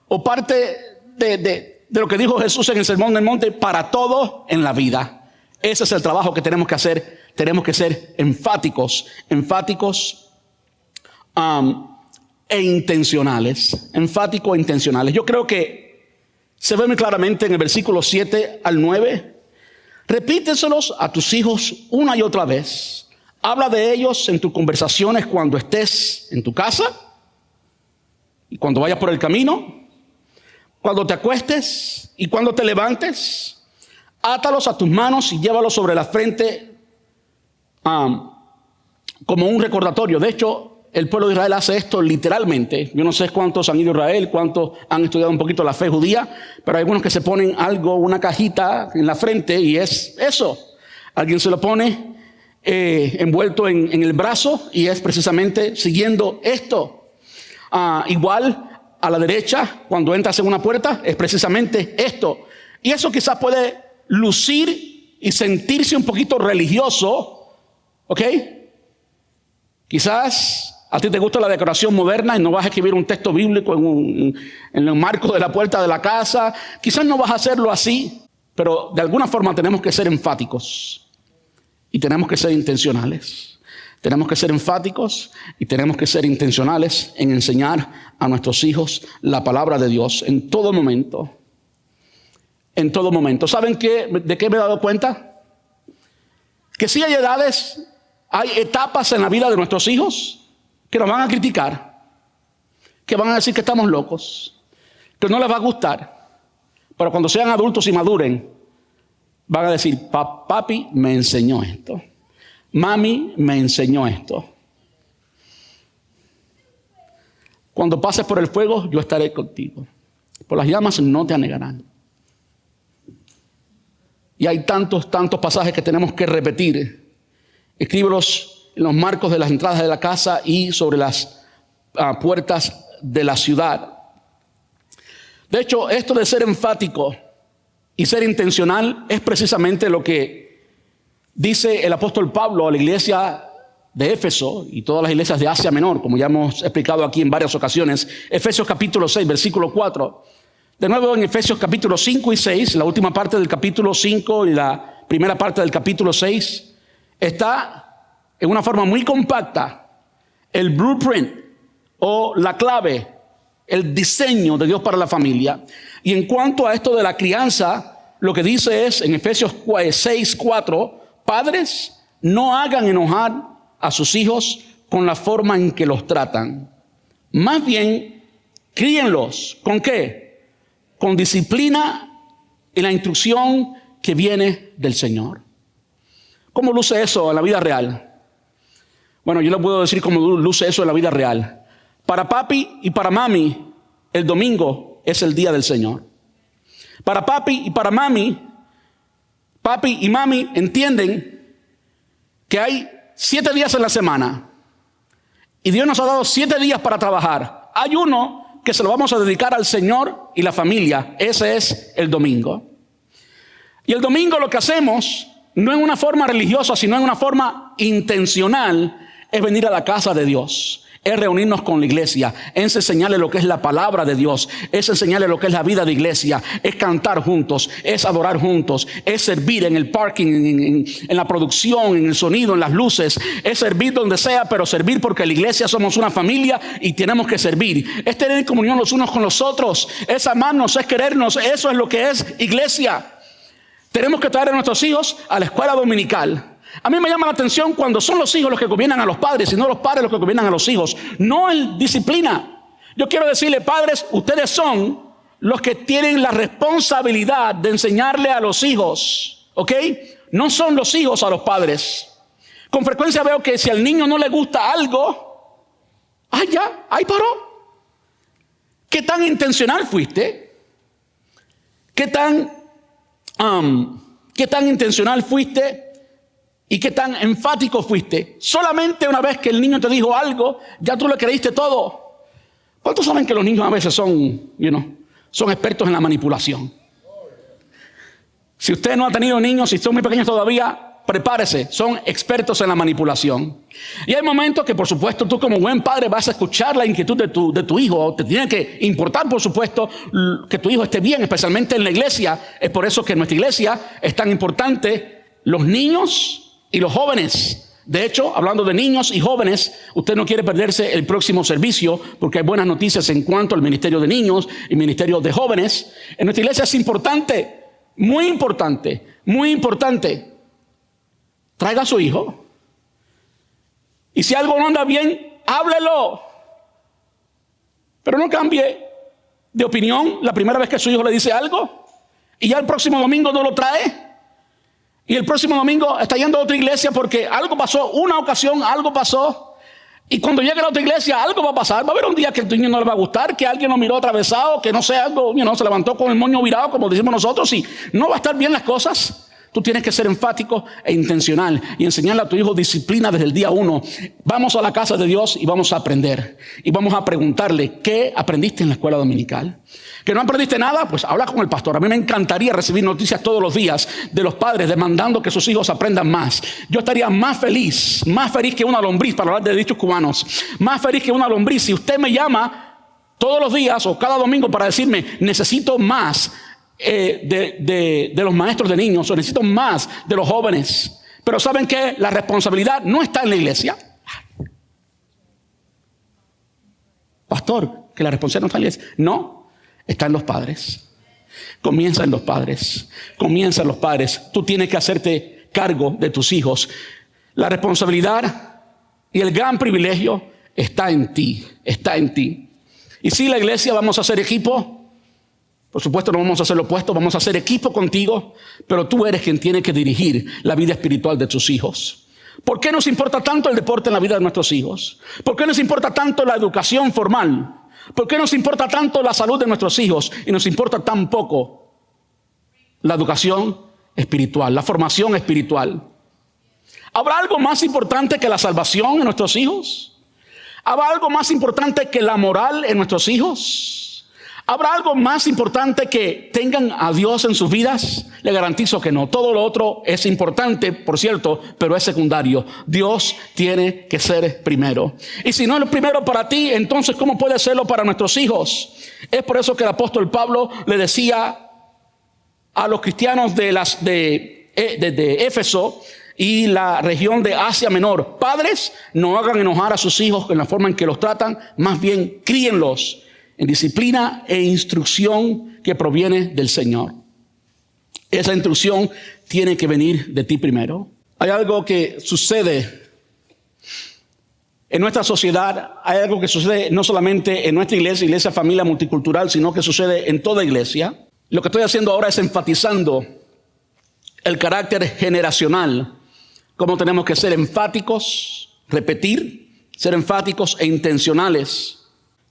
Speaker 1: o parte de lo que dijo Jesús en el Sermón del Monte para todo en la vida. Ese es el trabajo que tenemos que hacer. Tenemos que ser enfáticos e intencionales. Enfáticos e intencionales. Yo creo que se ve muy claramente en el versículo 7 al 9. Repíteselos a tus hijos una y otra vez. Habla de ellos en tus conversaciones cuando estés en tu casa y cuando vayas por el camino, cuando te acuestes y cuando te levantes. Átalos a tus manos y llévalos sobre la frente como un recordatorio. De hecho, el pueblo de Israel hace esto literalmente. Yo no sé cuántos han ido a Israel, cuántos han estudiado un poquito la fe judía, pero hay algunos que se ponen algo, una cajita en la frente, y es eso. Alguien se lo pone envuelto en el brazo y es precisamente siguiendo esto. Igual a la derecha, cuando entras en una puerta, es precisamente esto. Y eso quizás puede lucir y sentirse un poquito religioso, ¿ok? Quizás a ti te gusta la decoración moderna y no vas a escribir un texto bíblico en el marco de la puerta de la casa. Quizás no vas a hacerlo así, pero de alguna forma tenemos que ser enfáticos y tenemos que ser intencionales. Tenemos que ser enfáticos y tenemos que ser intencionales en enseñar a nuestros hijos la palabra de Dios en todo momento. En todo momento. ¿Saben de qué me he dado cuenta? Que sí hay edades, hay etapas en la vida de nuestros hijos que nos van a criticar, que van a decir que estamos locos, que no les va a gustar. Pero cuando sean adultos y maduren, van a decir: papi me enseñó esto, mami me enseñó esto. Cuando pases por el fuego, yo estaré contigo. Por las llamas no te anegarán. Y hay tantos pasajes que tenemos que repetir Escríbelos en los marcos de las entradas de la casa y sobre las puertas de la ciudad. De hecho, esto de ser enfático y ser intencional es precisamente lo que dice el apóstol Pablo a la iglesia de Éfeso y todas las iglesias de Asia Menor, como ya hemos explicado aquí en varias ocasiones. Efesios capítulo 6, versículo 4. De nuevo en Efesios capítulo 5 y 6, la última parte del capítulo 5 y la primera parte del capítulo 6, está en una forma muy compacta el blueprint o la clave, el diseño de Dios para la familia. Y en cuanto a esto de la crianza, lo que dice es en Efesios 6, 4, padres, no hagan enojar a sus hijos con la forma en que los tratan. Más bien, críenlos. ¿Con qué? Con disciplina y la instrucción que viene del Señor. ¿Cómo luce eso en la vida real? Bueno, yo le puedo decir cómo luce eso en la vida real. Para papi y para mami, el domingo es el día del Señor. Para papi y para mami, papi y mami entienden que hay 7 días en la semana y Dios nos ha dado 7 días para trabajar. Hay uno que se lo vamos a dedicar al Señor y la familia. Ese es el domingo. Y el domingo lo que hacemos, no en una forma religiosa, sino en una forma intencional, es venir a la casa de Dios. Es reunirnos con la iglesia, es enseñarle lo que es la palabra de Dios, es enseñarle lo que es la vida de iglesia, es cantar juntos, es adorar juntos, es servir en el parking, en la producción, en el sonido, en las luces, es servir donde sea, pero servir porque la iglesia somos una familia y tenemos que servir. Es tener comunión los unos con los otros, es amarnos, es querernos. Eso es lo que es iglesia. Tenemos que traer a nuestros hijos a la escuela dominical. A mí me llama la atención cuando son los hijos los que gobiernan a los padres y no los padres los que gobiernan a los hijos. No en disciplina. Yo quiero decirle, padres, ustedes son los que tienen la responsabilidad de enseñarle a los hijos, ¿ok? No son los hijos a los padres. Con frecuencia veo que si al niño no le gusta algo, ya, ahí paró. ¿Qué tan intencional fuiste? ¿Qué tan intencional fuiste? ¿Y qué tan enfático fuiste? Solamente una vez que el niño te dijo algo, ya tú le creíste todo. ¿Cuántos saben que los niños a veces son expertos en la manipulación? Si usted no ha tenido niños, si son muy pequeños todavía, prepárese, son expertos en la manipulación. Y hay momentos que, por supuesto, tú como buen padre vas a escuchar la inquietud de tu hijo. Te tiene que importar, por supuesto, que tu hijo esté bien, especialmente en la iglesia. Es por eso que en nuestra iglesia es tan importante los niños y los jóvenes. De hecho, hablando de niños y jóvenes, usted no quiere perderse el próximo servicio porque hay buenas noticias en cuanto al ministerio de niños y ministerio de jóvenes. En nuestra iglesia es importante, muy importante, muy importante. Traiga a su hijo. Y si algo no anda bien, háblelo. Pero no cambie de opinión la primera vez que su hijo le dice algo y ya el próximo domingo no lo trae. Y el próximo domingo está yendo a otra iglesia porque algo pasó, una ocasión algo pasó. Y cuando llegue a la otra iglesia algo va a pasar. Va a haber un día que el niño no le va a gustar, que alguien lo miró atravesado, que no sé, algo, se levantó con el moño virado, como decimos nosotros, y no va a estar bien las cosas. Tú tienes que ser enfático e intencional y enseñarle a tu hijo disciplina desde el día 1. Vamos a la casa de Dios y vamos a aprender. Y vamos a preguntarle, ¿qué aprendiste en la escuela dominical? ¿Que no aprendiste nada? Pues habla con el pastor. A mí me encantaría recibir noticias todos los días de los padres demandando que sus hijos aprendan más. Yo estaría más feliz que una lombriz, para hablar de dichos cubanos. Más feliz que una lombriz. Si usted me llama todos los días o cada domingo para decirme, necesito más de los maestros de niños, o necesito más de los jóvenes. Pero ¿saben qué? La responsabilidad no está en la iglesia. Pastor, que la responsabilidad no está en la iglesia. No, está en los padres. Comienza en los padres. Comienza en los padres. Tú tienes que hacerte cargo de tus hijos. La responsabilidad y el gran privilegio está en ti. Está en ti. Y si la iglesia vamos a hacer equipo, por supuesto no vamos a hacer lo opuesto, vamos a hacer equipo contigo, pero tú eres quien tiene que dirigir la vida espiritual de tus hijos. ¿Por qué nos importa tanto el deporte en la vida de nuestros hijos? ¿Por qué nos importa tanto la educación formal? ¿Por qué nos importa tanto la salud de nuestros hijos y nos importa tan poco la educación espiritual, la formación espiritual? ¿Habrá algo más importante que la salvación en nuestros hijos? ¿Habrá algo más importante que la moral en nuestros hijos? ¿Habrá algo más importante que tengan a Dios en sus vidas? Le garantizo que no. Todo lo otro es importante, por cierto, pero es secundario. Dios tiene que ser primero. Y si no es lo primero para ti, entonces ¿cómo puede serlo para nuestros hijos? Es por eso que el apóstol Pablo le decía a los cristianos de Éfeso y la región de Asia Menor: padres, no hagan enojar a sus hijos en la forma en que los tratan, más bien críenlos en disciplina e instrucción que proviene del Señor. Esa instrucción tiene que venir de ti primero. Hay algo que sucede en nuestra sociedad, hay algo que sucede no solamente en nuestra iglesia familia multicultural, sino que sucede en toda iglesia. Lo que estoy haciendo ahora es enfatizando el carácter generacional, cómo tenemos que ser enfáticos, repetir, ser enfáticos e intencionales.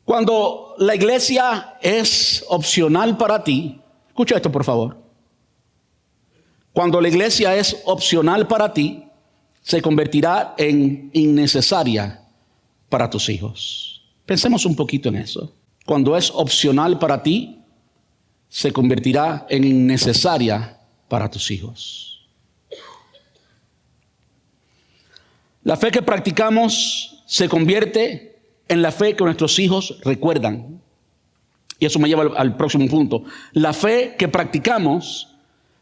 Speaker 1: Cuando la iglesia es opcional para ti, escucha esto por favor. Cuando la iglesia es opcional para ti, se convertirá en innecesaria para tus hijos. Pensemos un poquito en eso. Cuando es opcional para ti, se convertirá en innecesaria para tus hijos. La fe que practicamos se convierte en la fe que nuestros hijos recuerdan. Y eso me lleva al próximo punto. La fe que practicamos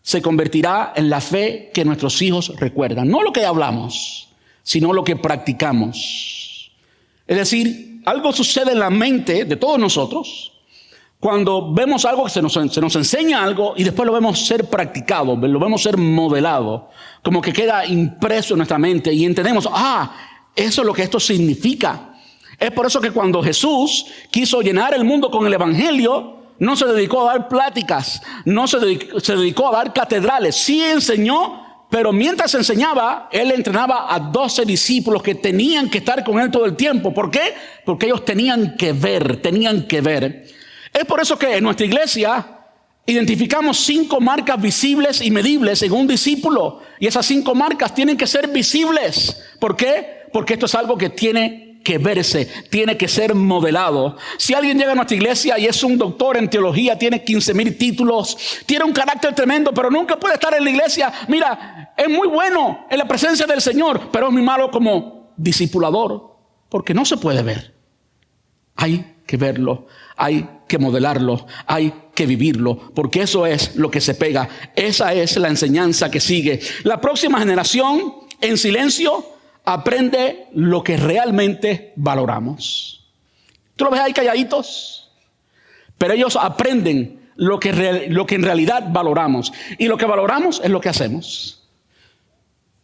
Speaker 1: se convertirá en la fe que nuestros hijos recuerdan. No lo que hablamos, sino lo que practicamos. Es decir, algo sucede en la mente de todos nosotros cuando vemos algo, que se nos enseña algo y después lo vemos ser practicado, lo vemos ser modelado, como que queda impreso en nuestra mente y entendemos, eso es lo que esto significa. Es por eso que cuando Jesús quiso llenar el mundo con el evangelio, no se dedicó a dar pláticas, no se dedicó a dar catedrales. Sí enseñó, pero mientras enseñaba, él entrenaba a 12 discípulos que tenían que estar con él todo el tiempo. ¿Por qué? Porque ellos tenían que ver. Es por eso que en nuestra iglesia identificamos 5 marcas visibles y medibles en un discípulo. Y esas 5 marcas tienen que ser visibles. ¿Por qué? Porque esto es algo que tiene que verse, tiene que ser modelado. Si alguien llega a nuestra iglesia y es un doctor en teología, tiene 15,000 títulos, tiene un carácter tremendo, pero nunca puede estar en la iglesia. Mira, es muy bueno en la presencia del Señor, pero es muy malo como discipulador, porque no se puede ver. Hay que verlo, hay que modelarlo, hay que vivirlo, porque eso es lo que se pega. Esa es la enseñanza que sigue. La próxima generación, en silencio, aprende lo que realmente valoramos. Tú lo ves ahí calladitos, pero ellos aprenden lo que en realidad valoramos. Y lo que valoramos es lo que hacemos.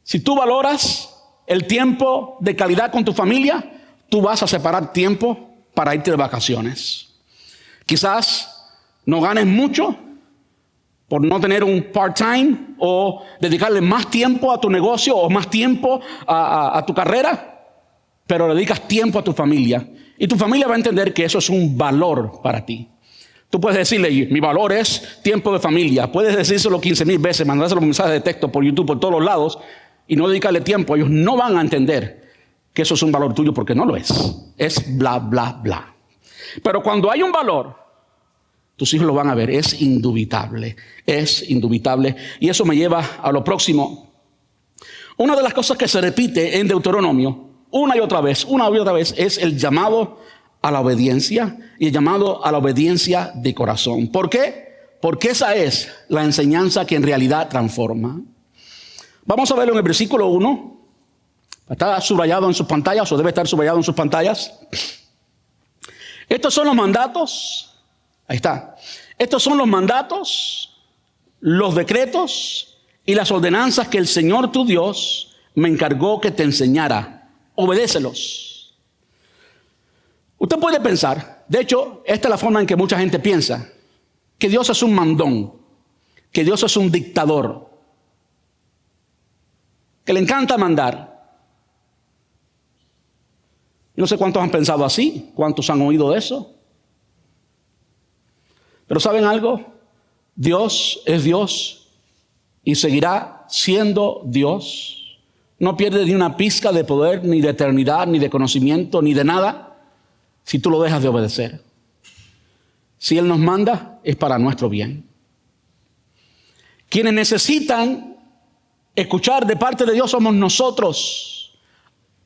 Speaker 1: Si tú valoras el tiempo de calidad con tu familia, tú vas a separar tiempo para irte de vacaciones. Quizás no ganes mucho por no tener un part-time o dedicarle más tiempo a tu negocio o más tiempo a tu carrera, pero dedicas tiempo a tu familia. Y tu familia va a entender que eso es un valor para ti. Tú puedes decirle, mi valor es tiempo de familia. Puedes decírselo 15,000 veces, mandárselo mensajes de texto por YouTube, por todos los lados, y no dedicarle tiempo. Ellos no van a entender que eso es un valor tuyo porque no lo es. Es bla, bla, bla. Pero cuando hay un valor, tus hijos lo van a ver, es indubitable. Y eso me lleva a lo próximo. Una de las cosas que se repite en Deuteronomio, una y otra vez, es el llamado a la obediencia y el llamado a la obediencia de corazón. ¿Por qué? Porque esa es la enseñanza que en realidad transforma. Vamos a verlo en el versículo 1. Está subrayado en sus pantallas o debe estar subrayado en sus pantallas. Estos son los mandatos. Ahí está. Estos son los mandatos, los decretos y las ordenanzas que el Señor tu Dios me encargó que te enseñara. Obedécelos. Usted puede pensar, de hecho, esta es la forma en que mucha gente piensa, que Dios es un mandón, que Dios es un dictador, que le encanta mandar. No sé cuántos han pensado así, cuántos han oído de eso. Pero ¿saben algo? Dios es Dios y seguirá siendo Dios no pierde ni una pizca de poder, ni de eternidad, ni de conocimiento, ni de nada, si tú lo dejas de obedecer. Si Él nos manda, es para nuestro bien. Quienes necesitan escuchar de parte de Dios somos nosotros.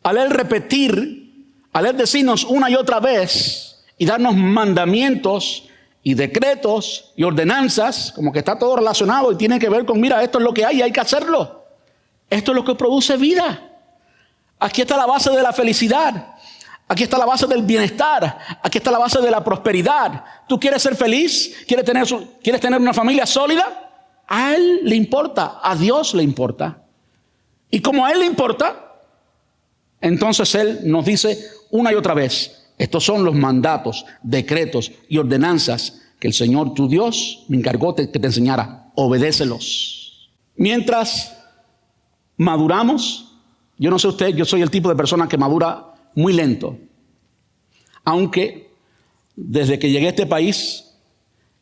Speaker 1: Al Él repetir, al Él decirnos una y otra vez y darnos mandamientos y decretos y ordenanzas, como que está todo relacionado y tiene que ver con, mira, esto es lo que hay que hacerlo. Esto es lo que produce vida. Aquí está la base de la felicidad. Aquí está la base del bienestar. Aquí está la base de la prosperidad. ¿Tú quieres ser feliz? ¿Quieres tener una familia sólida? A Él le importa, a Dios le importa. Y como a Él le importa, entonces Él nos dice una y otra vez, estos son los mandatos, decretos y ordenanzas que el Señor tu Dios me encargó que te enseñara. Obedécelos. Mientras maduramos, yo no sé usted, yo soy el tipo de persona que madura muy lento. Aunque desde que llegué a este país,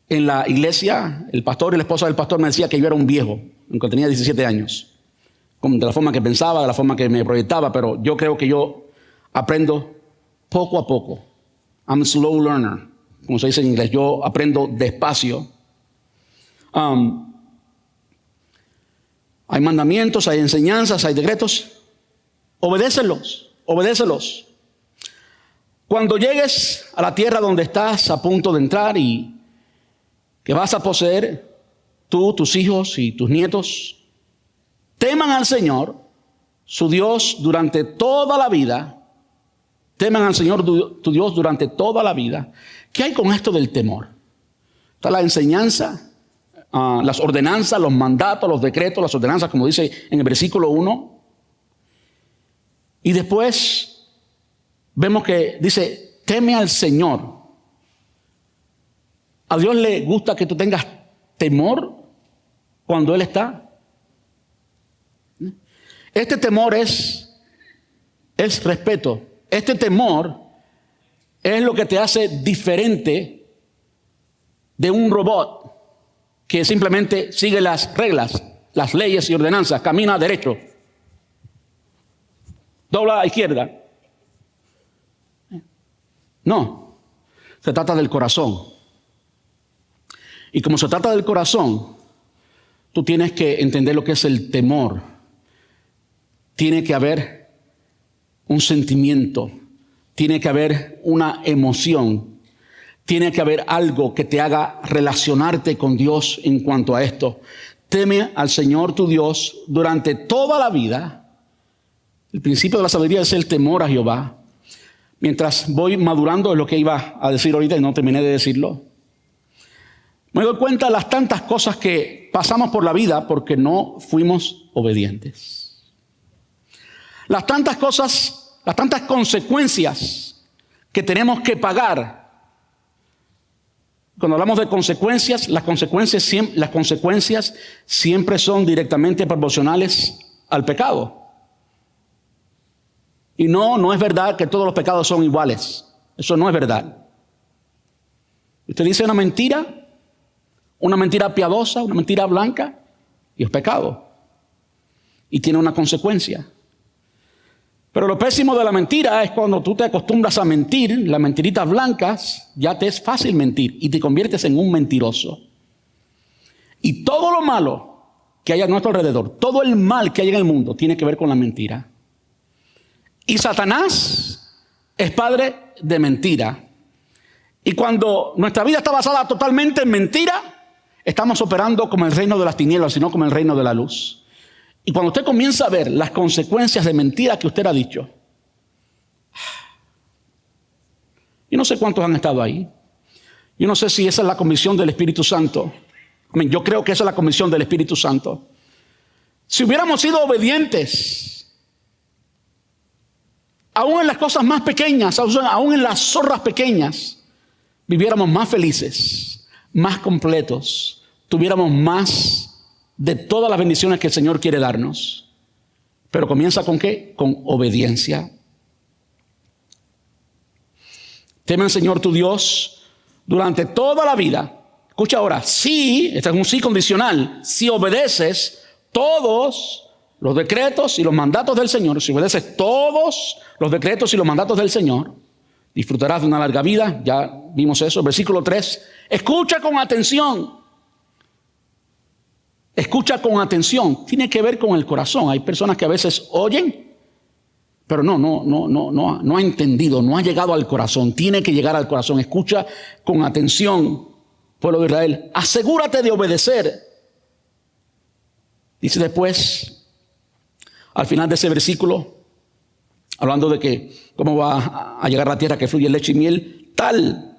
Speaker 1: en la iglesia, el pastor y la esposa del pastor me decía que yo era un viejo, aunque tenía 17 años. De la forma que pensaba, de la forma que me proyectaba, pero yo creo que yo aprendo poco a poco. I'm a slow learner, como se dice en inglés. Yo aprendo despacio. Hay mandamientos, hay enseñanzas, hay decretos. Obedécelos, obedécelos. Cuando llegues a la tierra donde estás a punto de entrar y que vas a poseer, tú, tus hijos y tus nietos, teman al Señor, su Dios, durante toda la vida. Teman al Señor, tu Dios, durante toda la vida. ¿Qué hay con esto del temor? Está la enseñanza, las ordenanzas, los mandatos, los decretos, las ordenanzas, como dice en el versículo 1. Y después vemos que dice, teme al Señor. ¿A Dios le gusta que tú tengas temor cuando Él está? Este temor es respeto. Este temor es lo que te hace diferente de un robot que simplemente sigue las reglas, las leyes y ordenanzas, camina derecho, dobla a la izquierda. No, se trata del corazón. Y como se trata del corazón, tú tienes que entender lo que es el temor. Tiene que haber un sentimiento, tiene que haber una emoción, tiene que haber algo que te haga relacionarte con Dios en cuanto a esto. Teme al Señor tu Dios durante toda la vida. El principio de la sabiduría es el temor a Jehová. Mientras voy madurando, es lo que iba a decir ahorita y no terminé de decirlo. Me doy cuenta de las tantas cosas que pasamos por la vida porque no fuimos obedientes. Las tantas cosas, las tantas consecuencias que tenemos que pagar. Cuando hablamos de consecuencias, las consecuencias siempre son directamente proporcionales al pecado. Y no es verdad que todos los pecados son iguales. Eso no es verdad. Usted dice una mentira piadosa, una mentira blanca, y es pecado. Y tiene una consecuencia. Pero lo pésimo de la mentira es cuando tú te acostumbras a mentir, las mentiritas blancas, ya te es fácil mentir y te conviertes en un mentiroso. Y todo lo malo que hay a nuestro alrededor, todo el mal que hay en el mundo tiene que ver con la mentira. Y Satanás es padre de mentira. Y cuando nuestra vida está basada totalmente en mentira, estamos operando como el reino de las tinieblas, sino como el reino de la luz. Y cuando usted comienza a ver las consecuencias de mentiras que usted ha dicho, yo no sé cuántos han estado ahí. Yo no sé si esa es la comisión del Espíritu Santo. Yo creo que esa es la comisión del Espíritu Santo. Si hubiéramos sido obedientes, aún en las cosas más pequeñas, aún en las zorras pequeñas, viviéramos más felices, más completos, tuviéramos más de todas las bendiciones que el Señor quiere darnos. Pero comienza ¿con qué? Con obediencia. Teme al Señor tu Dios durante toda la vida. Escucha ahora, si, este es un sí condicional, si obedeces todos los decretos y los mandatos del Señor, si obedeces todos los decretos y los mandatos del Señor, disfrutarás de una larga vida. Ya vimos eso. Versículo 3. Escucha con atención. Escucha con atención. Tiene que ver con el corazón. Hay personas que a veces oyen, pero no ha entendido, no ha llegado al corazón. Tiene que llegar al corazón. Escucha con atención, pueblo de Israel. Asegúrate de obedecer. Dice después, al final de ese versículo, hablando de que cómo va a llegar la tierra que fluye leche y miel, tal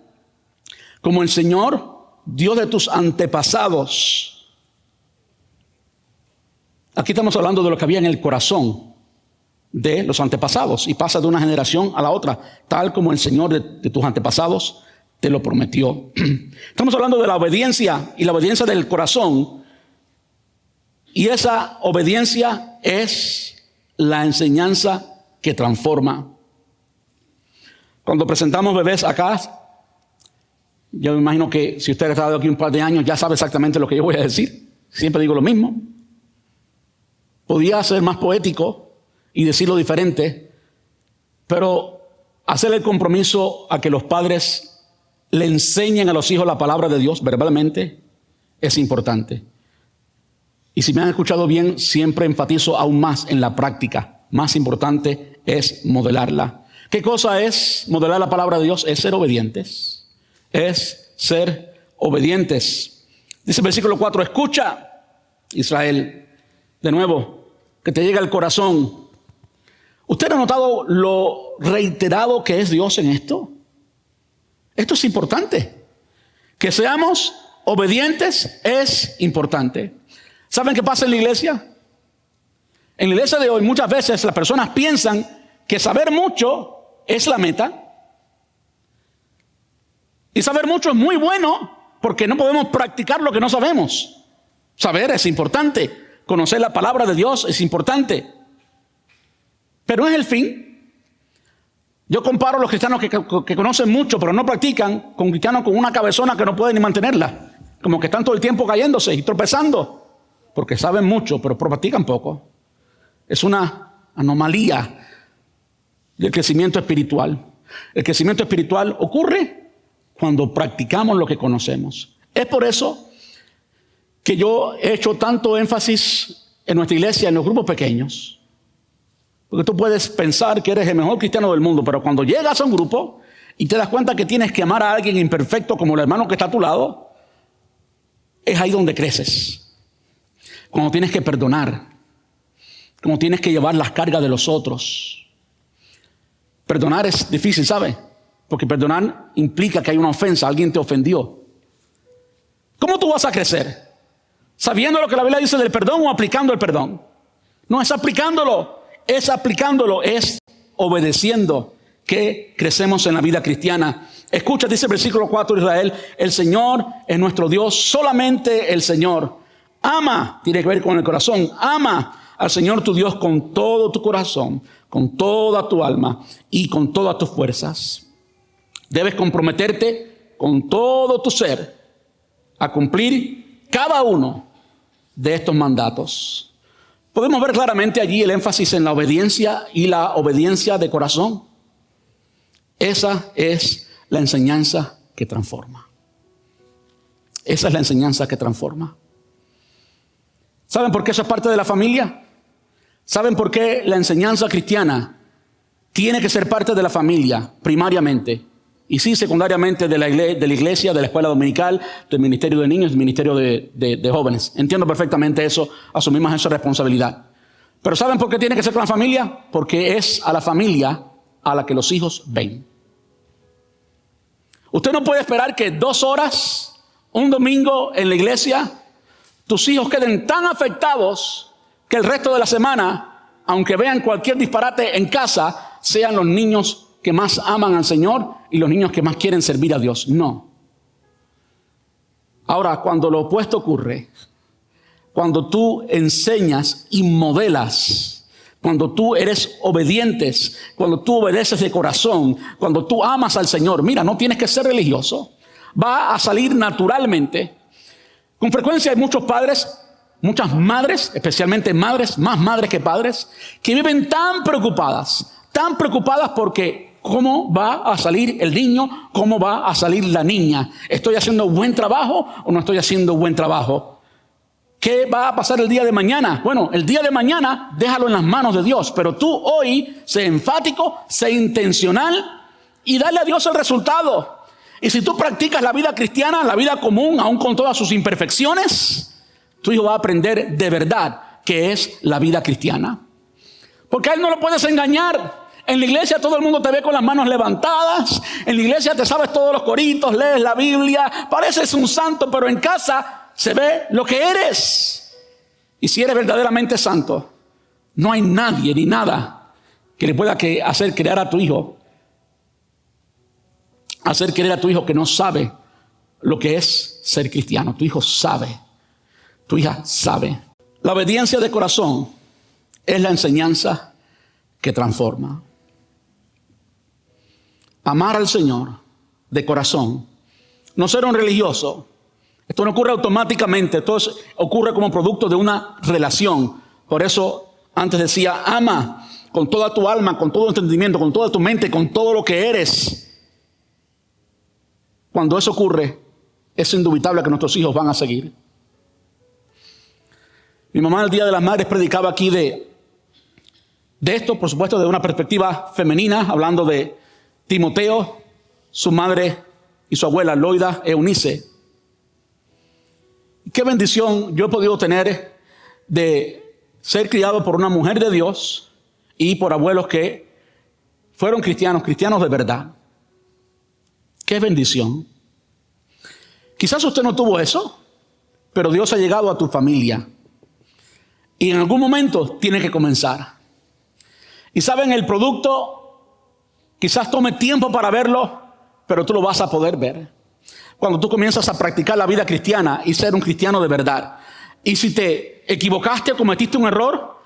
Speaker 1: como el Señor, Dios de tus antepasados. Aquí estamos hablando de lo que había en el corazón de los antepasados y pasa de una generación a la otra, tal como el Señor de tus antepasados te lo prometió. Estamos hablando de la obediencia y la obediencia del corazón, y esa obediencia es la enseñanza que transforma. Cuando presentamos bebés acá, yo me imagino que si usted ha estado aquí un par de años ya sabe exactamente lo que yo voy a decir. Siempre digo lo mismo. Podía ser más poético y decirlo diferente, pero hacer el compromiso a que los padres le enseñen a los hijos la palabra de Dios verbalmente es importante. Y si me han escuchado bien, siempre enfatizo aún más en la práctica. Más importante es modelarla. ¿Qué cosa es modelar la palabra de Dios? Es ser obedientes. Es ser obedientes. Dice el versículo 4, escucha, Israel, de nuevo, que te llegue al corazón. ¿Usted ha notado lo reiterado que es Dios en esto? Esto es importante. Que seamos obedientes es importante. ¿Saben qué pasa en la iglesia? En la iglesia de hoy muchas veces las personas piensan que saber mucho es la meta. Y saber mucho es muy bueno porque no podemos practicar lo que no sabemos. Saber es importante. Conocer la palabra de Dios es importante. Pero no es el fin. Yo comparo a los cristianos que conocen mucho pero no practican con cristianos con una cabezona que no pueden ni mantenerla. Como que están todo el tiempo cayéndose y tropezando. Porque saben mucho pero practican poco. Es una anomalía del crecimiento espiritual. El crecimiento espiritual ocurre cuando practicamos lo que conocemos. Es por eso que yo he hecho tanto énfasis en nuestra iglesia, en los grupos pequeños. Porque tú puedes pensar que eres el mejor cristiano del mundo, pero cuando llegas a un grupo y te das cuenta que tienes que amar a alguien imperfecto como el hermano que está a tu lado, es ahí donde creces. Cuando tienes que perdonar, cuando tienes que llevar las cargas de los otros. Perdonar es difícil, ¿sabe? Porque perdonar implica que hay una ofensa, alguien te ofendió. ¿Cómo tú vas a crecer? ¿Sabiendo lo que la Biblia dice del perdón o aplicando el perdón? No, es aplicándolo, es obedeciendo que crecemos en la vida cristiana. Escucha, dice el versículo 4 de Israel, el Señor es nuestro Dios, solamente el Señor. Ama, tiene que ver con el corazón, ama al Señor tu Dios con todo tu corazón, con toda tu alma y con todas tus fuerzas. Debes comprometerte con todo tu ser a cumplir cada uno de estos mandatos. Podemos ver claramente allí el énfasis en la obediencia y la obediencia de corazón. Esa es la enseñanza que transforma. Esa es la enseñanza que transforma. ¿Saben por qué eso es parte de la familia? ¿Saben por qué la enseñanza cristiana tiene que ser parte de la familia primariamente? Y sí, secundariamente de la iglesia, de la escuela dominical, del ministerio de niños, del ministerio de jóvenes. Entiendo perfectamente eso, asumimos esa responsabilidad. Pero ¿saben por qué tiene que ser con la familia? Porque es a la familia a la que los hijos ven. Usted no puede esperar que 2 horas, un domingo en la iglesia, tus hijos queden tan afectados que el resto de la semana, aunque vean cualquier disparate en casa, sean los niños que más aman al Señor y los niños que más quieren servir a Dios. No. Ahora, cuando lo opuesto ocurre, cuando tú enseñas y modelas, cuando tú eres obedientes, cuando tú obedeces de corazón, cuando tú amas al Señor, mira, no tienes que ser religioso, va a salir naturalmente. Con frecuencia hay muchos padres muchas madres, especialmente madres, más madres que padres, que viven tan preocupadas porque ¿cómo va a salir el niño? ¿Cómo va a salir la niña? ¿Estoy haciendo buen trabajo o no estoy haciendo buen trabajo? ¿Qué va a pasar el día de mañana? Bueno, el día de mañana déjalo en las manos de Dios, pero tú hoy sé enfático, sé intencional y dale a Dios el resultado. Y si tú practicas la vida cristiana, la vida común, aún con todas sus imperfecciones, tu hijo va a aprender de verdad qué es la vida cristiana. Porque a él no lo puedes engañar. En la iglesia todo el mundo te ve con las manos levantadas. En la iglesia te sabes todos los coritos, lees la Biblia, pareces un santo, pero en casa se ve lo que eres. Y si eres verdaderamente santo, no hay nadie ni nada que le pueda hacer creer a tu hijo que no sabe lo que es ser cristiano. Tu hijo sabe, tu hija sabe. La obediencia de corazón es la enseñanza que transforma. Amar al Señor de corazón, no ser un religioso. Esto no ocurre automáticamente, esto ocurre como producto de una relación. Por eso antes decía, ama con toda tu alma, con todo entendimiento, con toda tu mente, con todo lo que eres. Cuando eso ocurre, es indubitable que nuestros hijos van a seguir. Mi mamá el Día de las Madres predicaba aquí de esto, por supuesto, de una perspectiva femenina, hablando de Timoteo, su madre y su abuela Loida Eunice. Qué bendición yo he podido tener de ser criado por una mujer de Dios y por abuelos que fueron cristianos de verdad. Qué bendición. Quizás usted no tuvo eso, pero Dios ha llegado a tu familia y en algún momento tiene que comenzar. Y saben, el producto quizás tome tiempo para verlo, pero tú lo vas a poder ver cuando tú comienzas a practicar la vida cristiana y ser un cristiano de verdad. Y si te equivocaste o cometiste un error,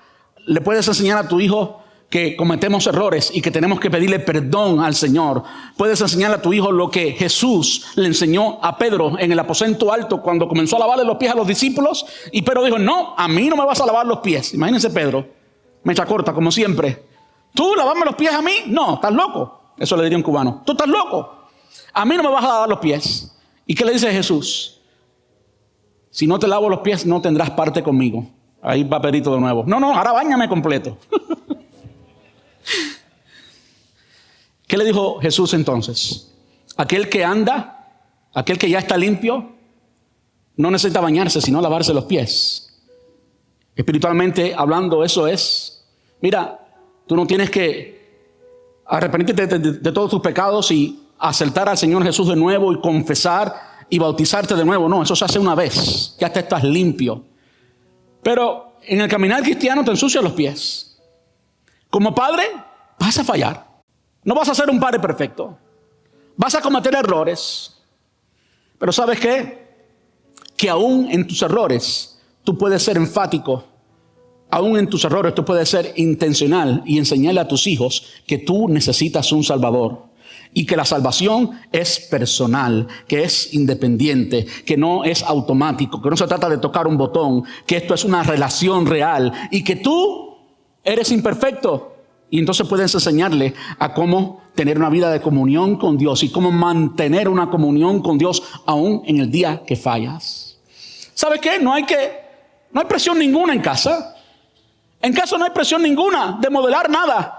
Speaker 1: le puedes enseñar a tu hijo que cometemos errores y que tenemos que pedirle perdón al Señor. Puedes enseñar a tu hijo lo que Jesús le enseñó a Pedro en el aposento alto cuando comenzó a lavarle los pies a los discípulos. Y Pedro dijo, no, a mí no me vas a lavar los pies. Imagínense Pedro, mecha corta como siempre. ¿Tú lavarme los pies a mí? No, estás loco. Eso le diría un cubano. Tú estás loco. A mí no me vas a lavar los pies. ¿Y qué le dice Jesús? Si no te lavo los pies, no tendrás parte conmigo. Ahí va Pedrito de nuevo. No, ahora báñame completo. ¿Qué le dijo Jesús entonces? Aquel que anda, aquel que ya está limpio, no necesita bañarse, sino lavarse los pies. Espiritualmente hablando, eso es. Mira, tú no tienes que arrepentirte de todos tus pecados y aceptar al Señor Jesús de nuevo y confesar y bautizarte de nuevo. No, eso se hace una vez, ya te estás limpio. Pero en el caminar cristiano te ensucias los pies. Como padre vas a fallar. No vas a ser un padre perfecto. Vas a cometer errores. Pero ¿sabes qué? Que aún en tus errores tú puedes ser enfático. Aún en tus errores tú puedes ser intencional y enseñarle a tus hijos que tú necesitas un Salvador. Y que la salvación es personal, que es independiente, que no es automático, que no se trata de tocar un botón, que esto es una relación real y que tú eres imperfecto. Y entonces puedes enseñarle a cómo tener una vida de comunión con Dios y cómo mantener una comunión con Dios aún en el día que fallas. ¿Sabes qué? No hay presión ninguna en casa. En casa no hay presión ninguna de modelar nada.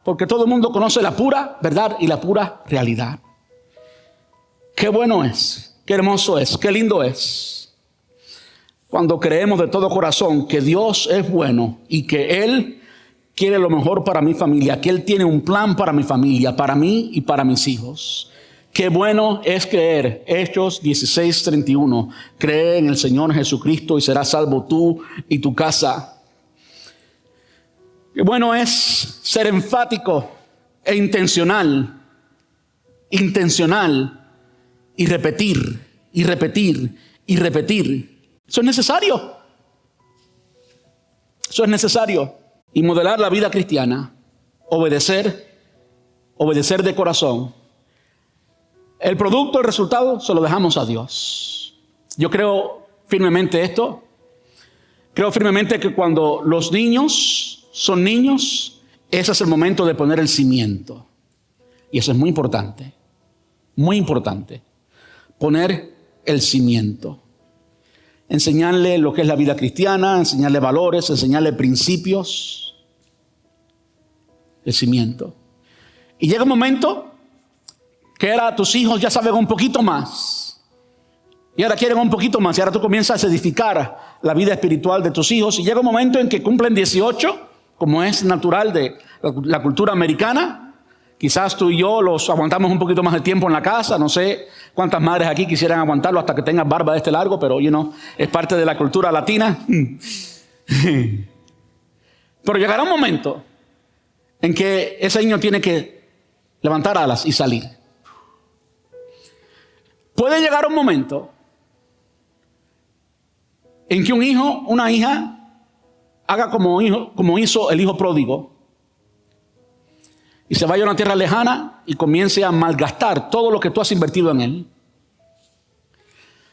Speaker 1: Porque todo el mundo conoce la pura verdad y la pura realidad. Qué bueno es, qué hermoso es, qué lindo es. Cuando creemos de todo corazón que Dios es bueno y que Él quiere lo mejor para mi familia, que Él tiene un plan para mi familia, para mí y para mis hijos. Qué bueno es creer. Hechos 16:31. Cree en el Señor Jesucristo y serás salvo tú y tu casa. Qué bueno es ser enfático e intencional y repetir. Eso es necesario. Y modelar la vida cristiana, obedecer de corazón. El producto, el resultado, se lo dejamos a Dios. Yo creo firmemente esto. Creo firmemente que cuando los niños son niños, ese es el momento de poner el cimiento. Y eso es muy importante. Muy importante. Poner el cimiento. Enseñarle lo que es la vida cristiana, enseñarle valores, enseñarle principios. El cimiento. Y llega un momento que ahora tus hijos ya saben un poquito más. Y ahora quieren un poquito más. Y ahora tú comienzas a edificar la vida espiritual de tus hijos. Y llega un momento en que cumplen 18, como es natural de la cultura americana. Quizás tú y yo los aguantamos un poquito más de tiempo en la casa. No sé cuántas madres aquí quisieran aguantarlo hasta que tengan barba de este largo, pero es parte de la cultura latina. Pero llegará un momento en que ese niño tiene que levantar alas y salir. Puede llegar un momento en que un hijo, una hija, haga como hizo el hijo pródigo y se vaya a una tierra lejana y comience a malgastar todo lo que tú has invertido en él.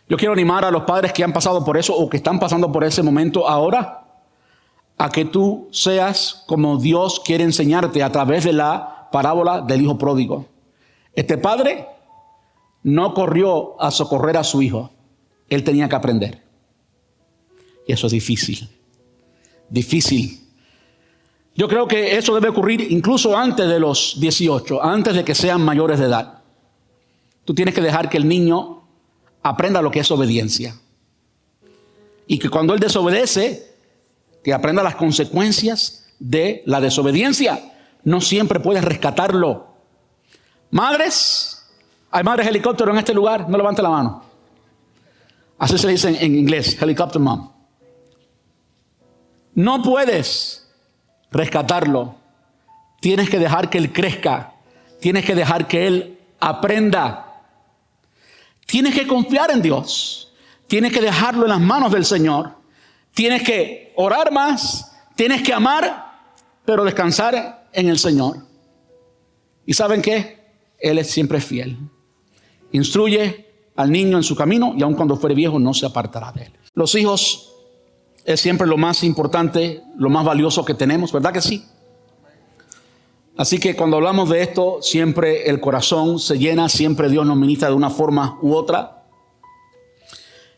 Speaker 1: Yo quiero animar a los padres que han pasado por eso o que están pasando por ese momento ahora a que tú seas como Dios quiere enseñarte a través de la parábola del hijo pródigo. Este padre no corrió a socorrer a su hijo. Él tenía que aprender. Y eso es difícil. Difícil. Yo creo que eso debe ocurrir incluso antes de los 18, antes de que sean mayores de edad. Tú tienes que dejar que el niño aprenda lo que es obediencia. Y que cuando él desobedece, que aprenda las consecuencias de la desobediencia. No siempre puedes rescatarlo. Madres, hay madres helicóptero en este lugar, no levante la mano. Así se dice en inglés, helicopter mom. No puedes rescatarlo. Tienes que dejar que él crezca. Tienes que dejar que él aprenda. Tienes que confiar en Dios. Tienes que dejarlo en las manos del Señor. Tienes que orar más. Tienes que amar, pero descansar en el Señor. ¿Y saben qué? Él es siempre fiel. Instruye al niño en su camino y aun cuando fuere viejo no se apartará de él. Los hijos es siempre lo más importante, lo más valioso que tenemos, ¿verdad que sí? Así que cuando hablamos de esto, siempre el corazón se llena, siempre Dios nos ministra de una forma u otra.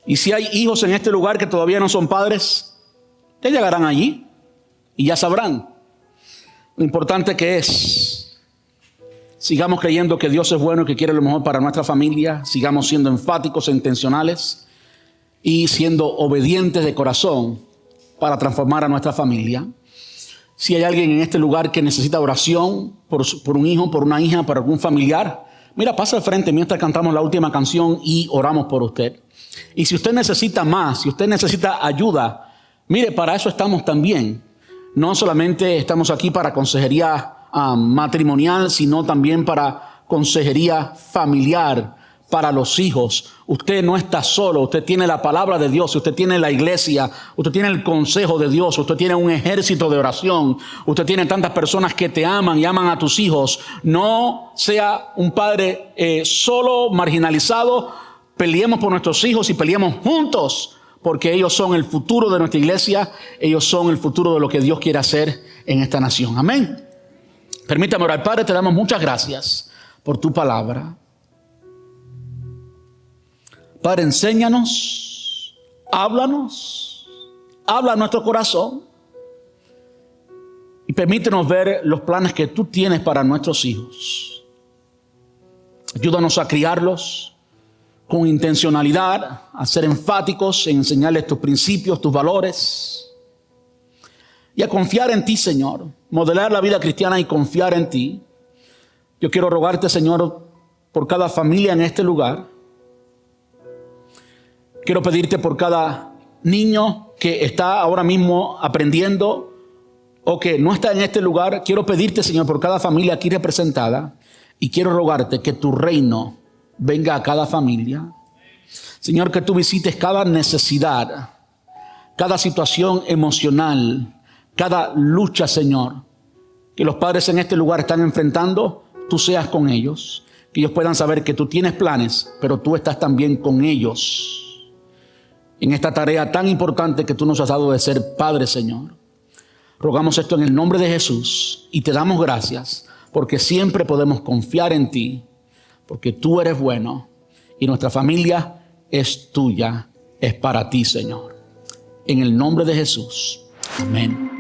Speaker 1: Y si hay hijos en este lugar que todavía no son padres, te llegarán allí y ya sabrán lo importante que es. Sigamos creyendo que Dios es bueno y que quiere lo mejor para nuestra familia. Sigamos siendo enfáticos e intencionales y siendo obedientes de corazón para transformar a nuestra familia. Si hay alguien en este lugar que necesita oración por un hijo, por una hija, por algún familiar, mira, pasa al frente mientras cantamos la última canción y oramos por usted. Y si usted necesita más, si usted necesita ayuda, mire, para eso estamos también. No solamente estamos aquí para consejería matrimonial, sino también para consejería familiar para los hijos. Usted no está solo, usted tiene la palabra de Dios, usted tiene la iglesia, usted tiene el consejo de Dios, usted tiene un ejército de oración, usted tiene tantas personas que te aman y aman a tus hijos. No sea un padre solo, marginalizado. Peleemos por nuestros hijos y peleemos juntos, porque ellos son el futuro de nuestra iglesia, ellos son el futuro de lo que Dios quiere hacer en esta nación. Amén. Permítame orar. Padre, te damos muchas gracias por tu palabra. Padre, enséñanos, háblanos, habla a nuestro corazón y permítenos ver los planes que tú tienes para nuestros hijos. Ayúdanos a criarlos con intencionalidad, a ser enfáticos en enseñarles tus principios, tus valores y a confiar en ti, Señor. Modelar la vida cristiana y confiar en ti. Yo quiero rogarte, Señor, por cada familia en este lugar. Quiero pedirte por cada niño que está ahora mismo aprendiendo o que no está en este lugar. Quiero pedirte, Señor, por cada familia aquí representada. Y quiero rogarte que tu reino venga a cada familia. Señor, que tú visites cada necesidad, cada situación emocional, cada lucha, Señor, que los padres en este lugar están enfrentando. Tú seas con ellos. Que ellos puedan saber que tú tienes planes, pero tú estás también con ellos. en esta tarea tan importante que tú nos has dado de ser Padre, Señor. Rogamos esto en el nombre de Jesús y te damos gracias porque siempre podemos confiar en ti, porque tú eres bueno y nuestra familia es tuya, es para ti, Señor. En el nombre de Jesús. Amén.